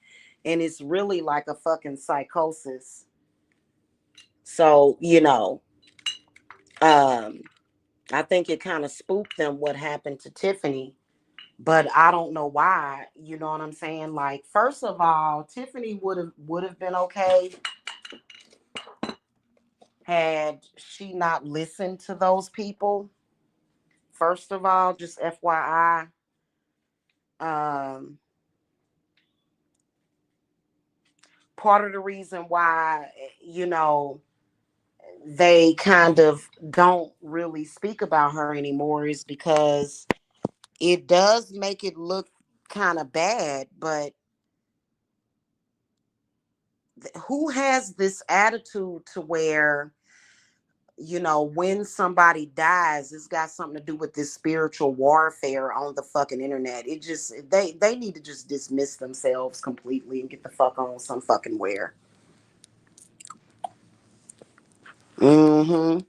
and it's really like a fucking psychosis. So, um, I think it kind of spooked them what happened to Tiffany, but I don't know why. You know what I'm saying? Like, first of all, Tiffany would have been okay had she not listened to those people. First of all, just FYI, um, part of the reason why, you know, they kind of don't really speak about her anymore is because it does make it look kind of bad, but who has this attitude to where, when somebody dies, it's got something to do with this spiritual warfare on the fucking internet. It just, they need to just dismiss themselves completely and get the fuck on some fucking where. Mm-hmm.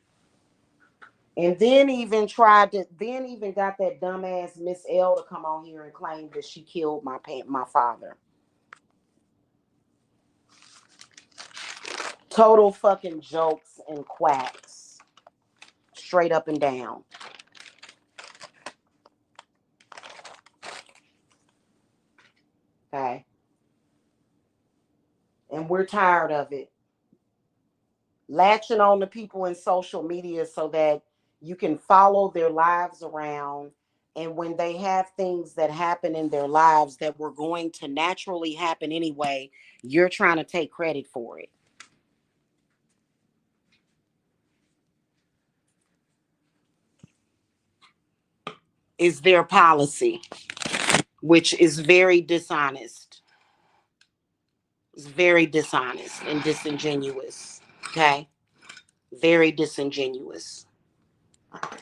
And then even got that dumbass Miss L to come on here and claim that she killed my father. Total fucking jokes and quacks, straight up and down. Okay, and we're tired of it. Latching on to people in social media so that you can follow their lives around. And when they have things that happen in their lives that were going to naturally happen anyway, you're trying to take credit for it. Is their policy, which is very dishonest. It's very dishonest and disingenuous. Okay? Very disingenuous. Okay,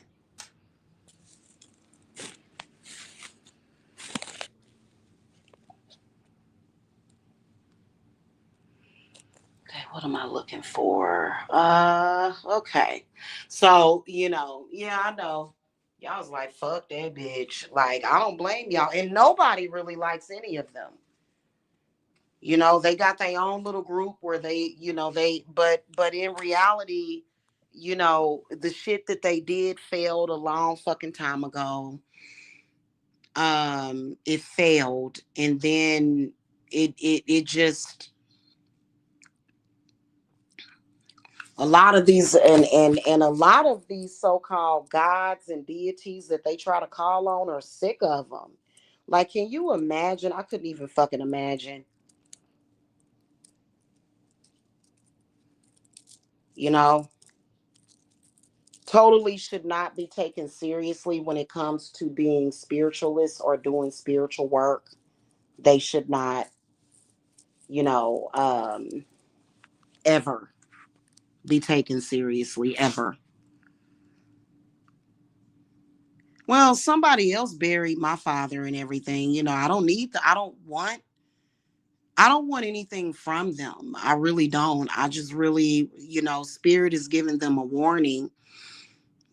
what am I looking for? Okay. So, yeah, I know. Y'all was like, fuck that bitch. Like, I don't blame y'all. And nobody really likes any of them. They got their own little group where but in reality, the shit that they did failed a long fucking time ago. It failed. And then it just, a lot of these and a lot of these so-called gods and deities that they try to call on are sick of them. Like, can you imagine? I couldn't even fucking imagine. you know Totally should not be taken seriously when it comes to being spiritualists or doing spiritual work. They should not, you know ever be taken seriously, ever. Well, somebody else buried my father and everything. I don't want anything from them. I really don't. I just really, spirit is giving them a warning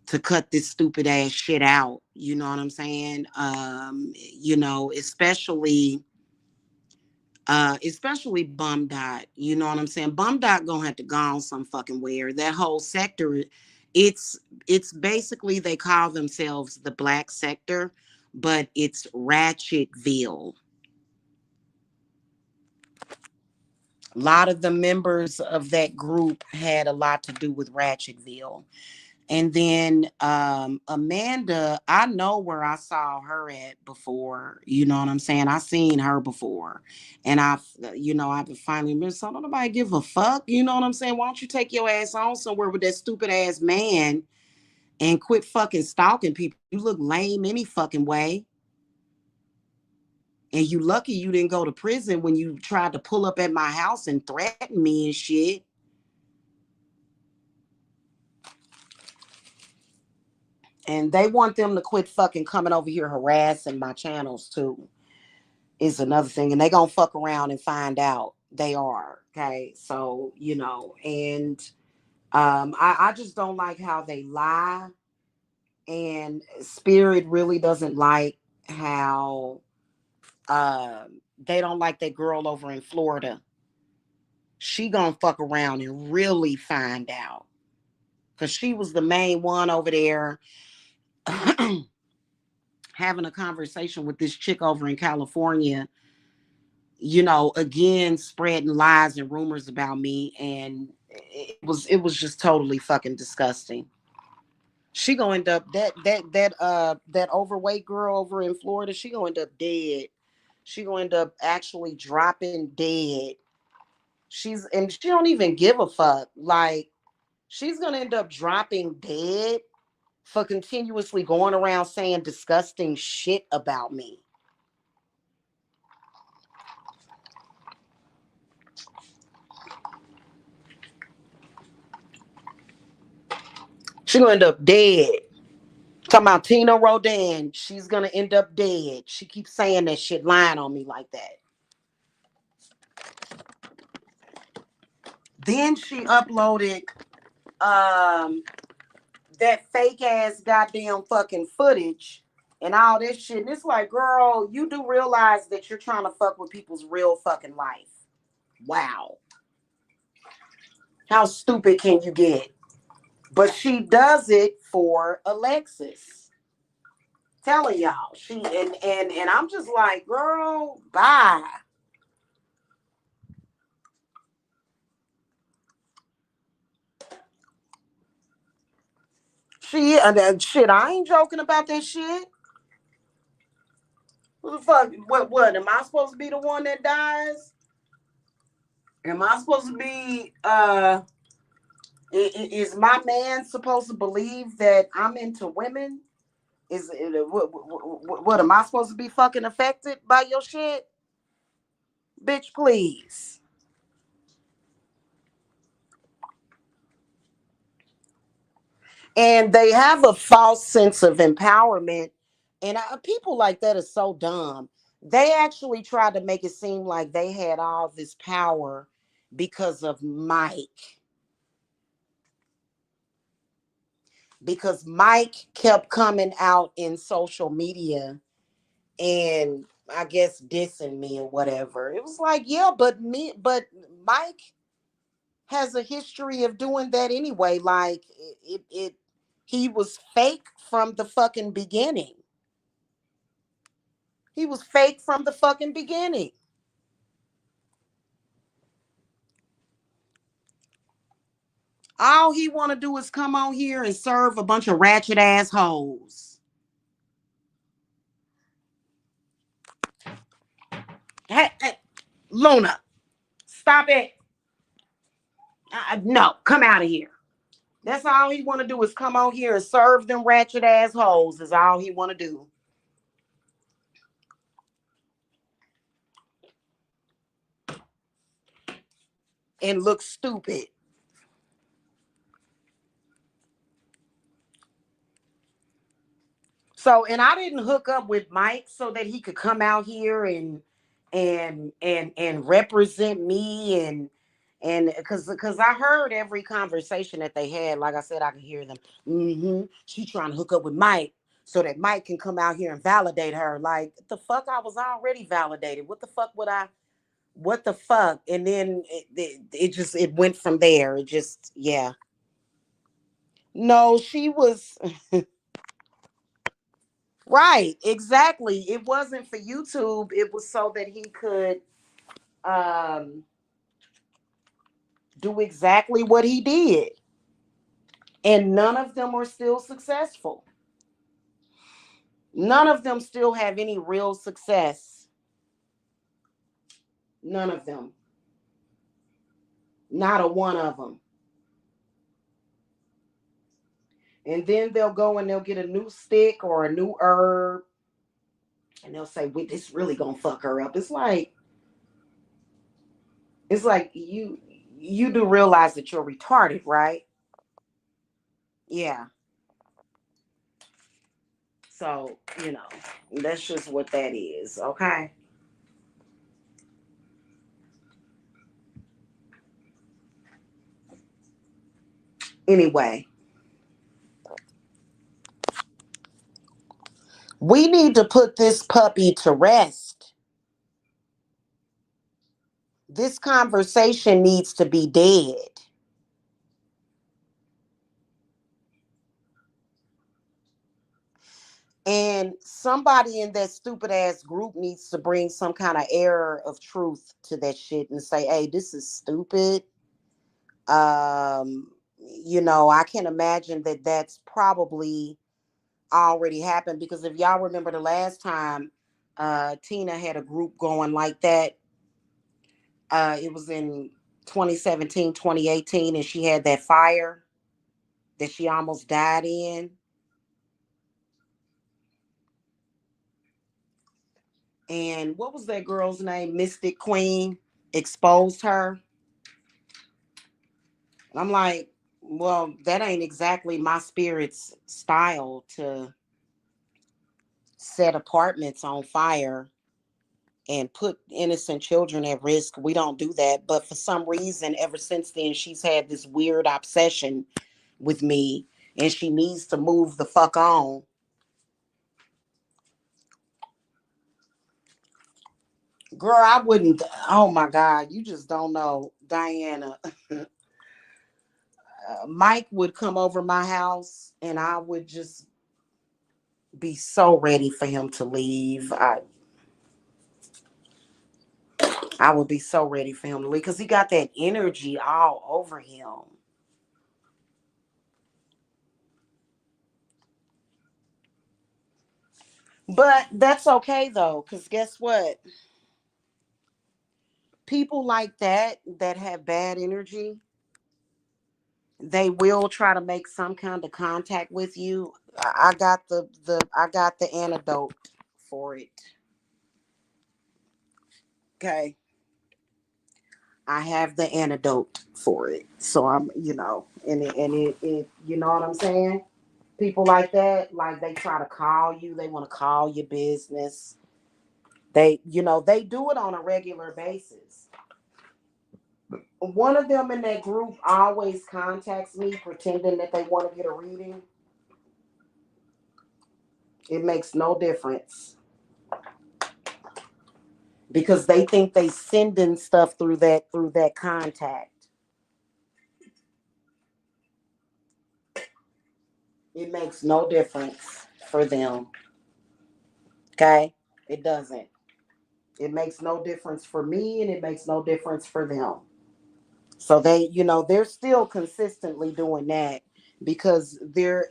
to cut this stupid ass shit out. You know what I'm saying? Especially Bum Dot. You know what I'm saying? Bum Dot gonna have to go on some fucking where. That whole sector, it's basically, they call themselves the black sector, but it's Ratchetville. A lot of the members of that group had a lot to do with Ratchetville. And then Amanda, I know where I saw her at before. You know what I'm saying? I seen her before. And I've finally been, so don't nobody give a fuck. You know what I'm saying? Why don't you take your ass on somewhere with that stupid ass man and quit fucking stalking people? You look lame any fucking way. And you lucky you didn't go to prison when you tried to pull up at my house and threaten me and shit. And they want them to quit fucking coming over here harassing my channels too, is another thing. And they gonna fuck around and find out they are. Okay. So, and I just don't like how they lie. And Spirit really doesn't like how they don't like that girl over in Florida. She gonna fuck around and really find out. Cause she was the main one over there having a conversation with this chick over in California, again spreading lies and rumors about me, and it was just totally fucking disgusting. She gonna end up, that overweight girl over in Florida, she gonna end up dead. She gonna end up actually dropping dead. And she don't even give a fuck. Like, She's gonna end up dropping dead for continuously going around saying disgusting shit about me. She's gonna end up dead. Talking about Tina Rodan, she's gonna end up dead. She keeps saying that shit, lying on me like that. Then she uploaded um that fake ass goddamn fucking footage and all this shit. And it's like, girl, you do realize that you're trying to fuck with people's real fucking life. Wow. How stupid can you get? But she does it for Alexis. Telling y'all. And I'm just like, girl, bye. Shit, I ain't joking about that shit. Who the fuck? What? Am I supposed to be the one that dies? Am I supposed to be? Is my man supposed to believe that I'm into women? Is it, what am I supposed to be fucking affected by your shit? Bitch, please. And they have a false sense of empowerment. And people like that are so dumb. They actually tried to make it seem like they had all this power because of Mike. Because Mike kept coming out in social media and I guess dissing me or whatever. It was like, yeah, but Mike has a history of doing that anyway. Like he was fake from the fucking beginning. He was fake from the fucking beginning. All he want to do is come on here and serve a bunch of ratchet assholes. Hey, Luna, stop it. No, come out of here. That's all he want to do is come on here and serve them ratchet assholes. Is all he want to do. And look stupid. So, and I didn't hook up with Mike so that he could come out here and represent me and because I heard every conversation that they had. Like I said, I could hear them. She trying to hook up with Mike so that Mike can come out here and validate her. Like the fuck, I was already validated. What the fuck would I? What the fuck? And then it went from there. It just yeah. No, she was right, exactly. It wasn't for YouTube. It was so that he could um do exactly what he did. And none of them are still successful. None of them still have any real success. None of them. Not a one of them. And then they'll go and they'll get a new stick or a new herb and they'll say, "Wait, this really gonna fuck her up." It's like you do realize that you're retarded, right? Yeah. So, that's just what that is, okay? Anyway, we need to put this puppy to rest. This conversation needs to be dead. And somebody in that stupid ass group needs to bring some kind of air of truth to that shit and say, hey, this is stupid. Um, I can imagine that that's probably already happened because if y'all remember the last time Tina had a group going like that, it was in 2017, 2018, and she had that fire. that she almost died in. And what was that girl's name? Mystic Queen exposed her. And I'm like, well, that ain't exactly my spirit's style to set apartments on fire and put innocent children at risk. We don't do that. But for some reason, ever since then, she's had this weird obsession with me and she needs to move the fuck on. Girl, I wouldn't. Oh my God, you just don't know, Diana. Mike would come over my house and I would just be so ready for him to leave. I would be so ready for him to leave because he got that energy all over him. But that's okay though, because guess what? People like that have bad energy, they will try to make some kind of contact with you. I got the antidote for it. Okay. I have the antidote for it. So I'm, and it you know what I'm saying? People like that, like they try to call you, they want to call your business. They do it on a regular basis. One of them in that group always contacts me pretending that they want to get a reading. It makes no difference because they think they sending stuff through that contact. It makes no difference for them. Okay? It doesn't. It makes no difference for me and it makes no difference for them. So they're still consistently doing that because they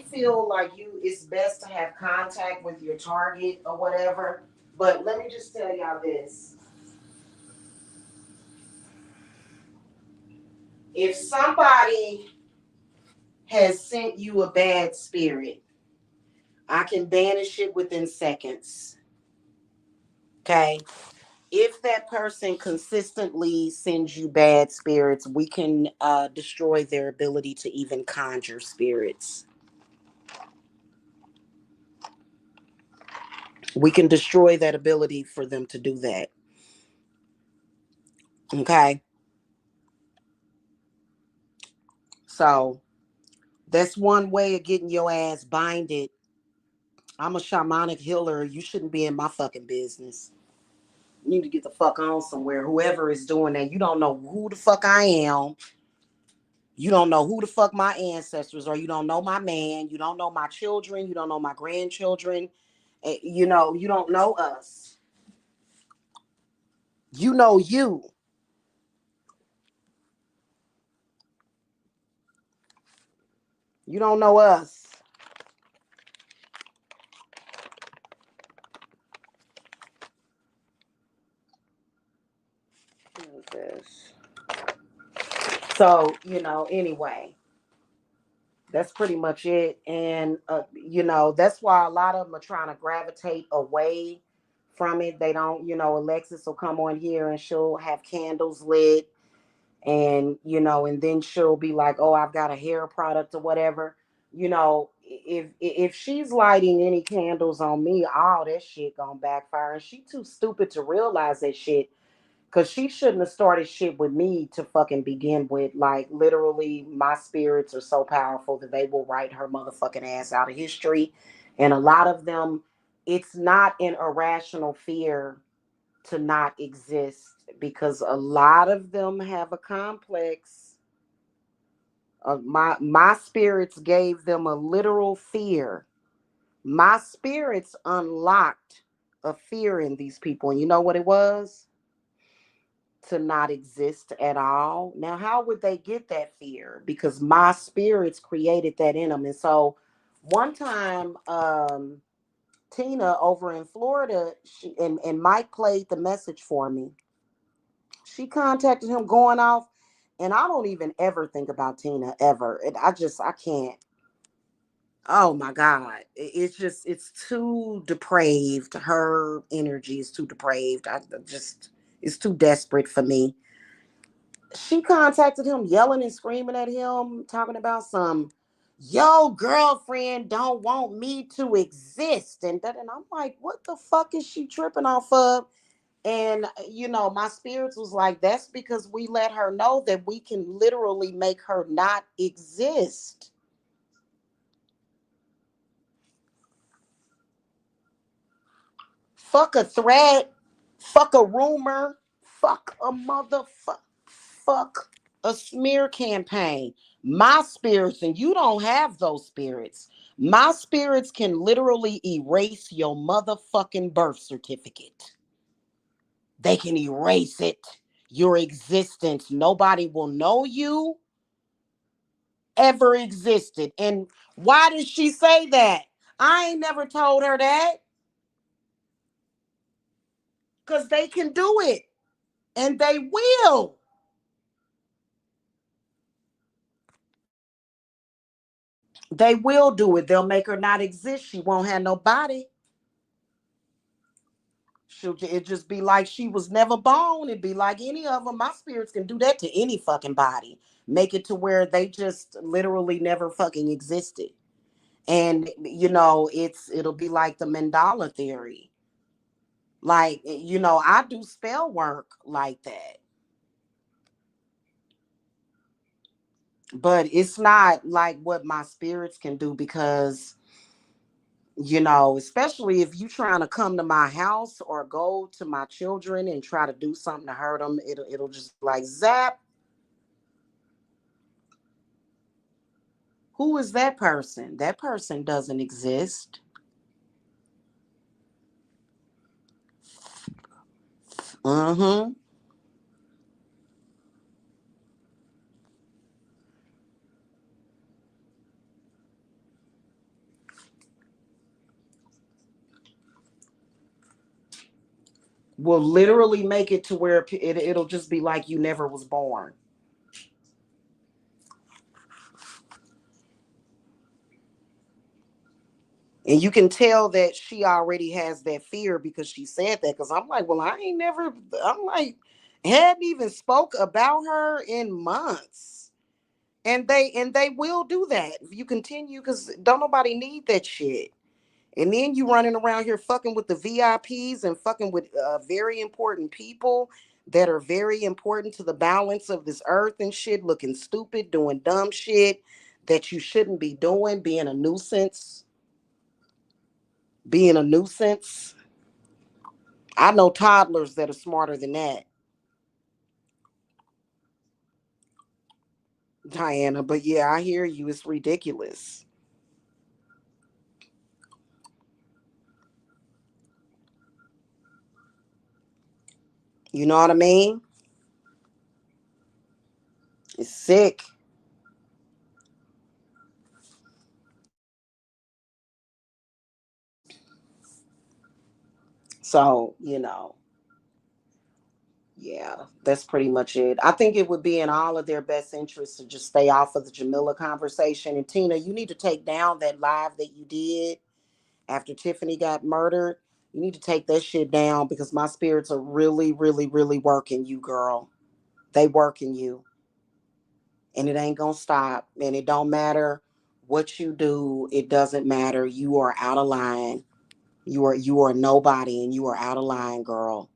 feel like it's best to have contact with your target or whatever. But let me just tell y'all this. If somebody has sent you a bad spirit, I can banish it within seconds. Okay? If that person consistently sends you bad spirits, we can destroy their ability to even conjure spirits. We can destroy that ability for them to do that. Okay. So that's one way of getting your ass binded. I'm a shamanic healer. You shouldn't be in my fucking business. You need to get the fuck on somewhere. Whoever is doing that, you don't know who the fuck I am. You don't know who the fuck my ancestors are. You don't know my man. You don't know my children. You don't know my grandchildren. You don't know us. You know you. You don't know us. What is this? So, anyway, that's pretty much it. And, that's why a lot of them are trying to gravitate away from it. They don't, Alexis will come on here and she'll have candles lit and then she'll be like, oh, I've got a hair product or whatever. If she's lighting any candles on me, all that shit gonna backfire. And she too stupid to realize that shit. Cause she shouldn't have started shit with me to fucking begin with. Like literally, my spirits are so powerful that they will write her motherfucking ass out of history. And a lot of them, it's not an irrational fear to not exist because a lot of them have a complex. My spirits gave them a literal fear. My spirits unlocked a fear in these people, and you know what it was? To not exist at all. Now, how would they get that fear? Because my spirits created that in them. And so, one time, Tina over in Florida, and Mike played the message for me. She contacted him going off, And I don't even ever think about Tina ever. And I can't. Oh my God. It's just, it's too depraved. Her energy is too depraved. Just, it's too desperate for me. She contacted him, yelling and screaming at him, talking about some, yo, girlfriend don't want me to exist. And that, and I'm like, what the fuck is she tripping off of? And, my spirits was like, that's because we let her know that we can literally make her not exist. Fuck a threat. Fuck a rumor. Fuck a motherfucker. Fuck a smear campaign. My spirits, and you don't have those spirits. My spirits can literally erase your motherfucking birth certificate. They can erase it. Your existence. Nobody will know you ever existed. And why did she say that? I ain't never told her that. Because they can do it. And they will. They will do it. They'll make her not exist. She won't have no body. It just be like she was never born. It'd be like any of them. My spirits can do that to any fucking body. Make it to where they just literally never fucking existed. And it'll be like the Mandala theory. Like, I do spell work like that. But it's not like what my spirits can do because especially if you trying to come to my house or go to my children and try to do something to hurt them, it'll just like zap. Who is that person? That person doesn't exist. Mm-hmm. Will literally make it to where it'll just be like you never was born. And you can tell that she already has that fear because she said that. Because I'm like, well, I ain't never, I'm like, hadn't even spoke about her in months. And they will do that if you continue because don't nobody need that shit. And then you running around here fucking with the VIPs and fucking with very important people that are very important to the balance of this earth and shit, looking stupid, doing dumb shit that you shouldn't be doing, being a nuisance, being a nuisance. I know toddlers that are smarter than that, Diana. But yeah, I hear you. It's ridiculous. You know what I mean? It's sick. So, yeah, that's pretty much it. I think it would be in all of their best interest to just stay off of the Jamila conversation. And Tina, you need to take down that live that you did after Tiffany got murdered. You need to take that shit down because my spirits are really, really, really working you, girl. They working you. And it ain't gonna stop. And it don't matter what you do, it doesn't matter. You are out of line. You are nobody and you are out of line, girl.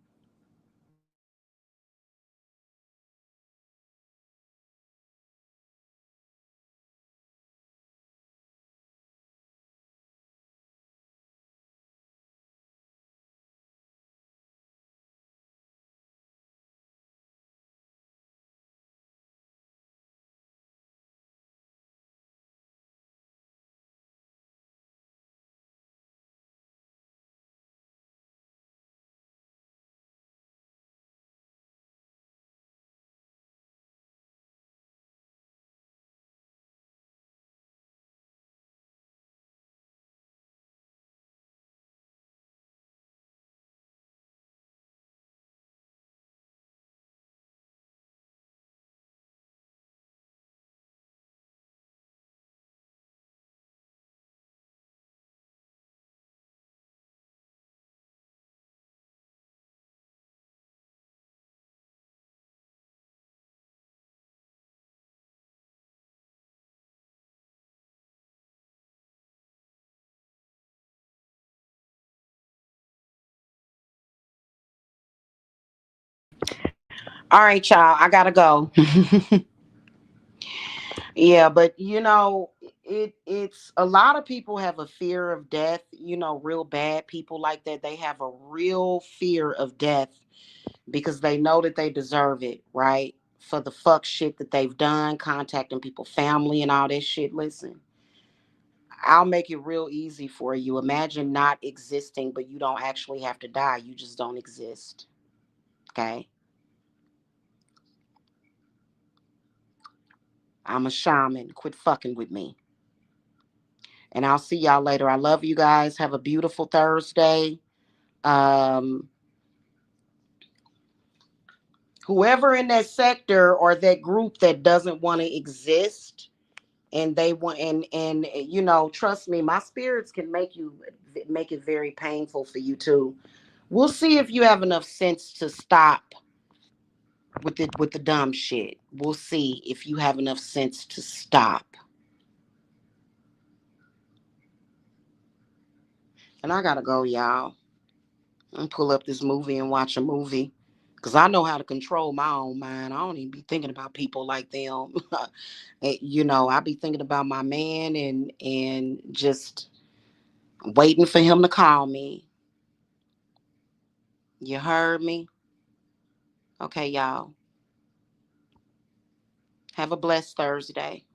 All right, y'all. I gotta go. Yeah, but it's a lot of people have a fear of death. Real bad people like that. They have a real fear of death because they know that they deserve it, right? For the fuck shit that they've done, contacting people, family, and all that shit. Listen, I'll make it real easy for you. Imagine not existing, but you don't actually have to die. You just don't exist. Okay? I'm a shaman. Quit fucking with me. And I'll see y'all later. I love you guys. Have a beautiful Thursday. Um, Whoever in that sector or that group that doesn't want to exist and they want and trust me, my spirits can make it very painful for you too. We'll see if you have enough sense to stop with the dumb shit. We'll see if you have enough sense to stop. And I gotta go, y'all. And pull up this movie and watch a movie. Cause I know how to control my own mind. I don't even be thinking about people like them. I be thinking about my man and just waiting for him to call me. You heard me? Okay, y'all. Have a blessed Thursday.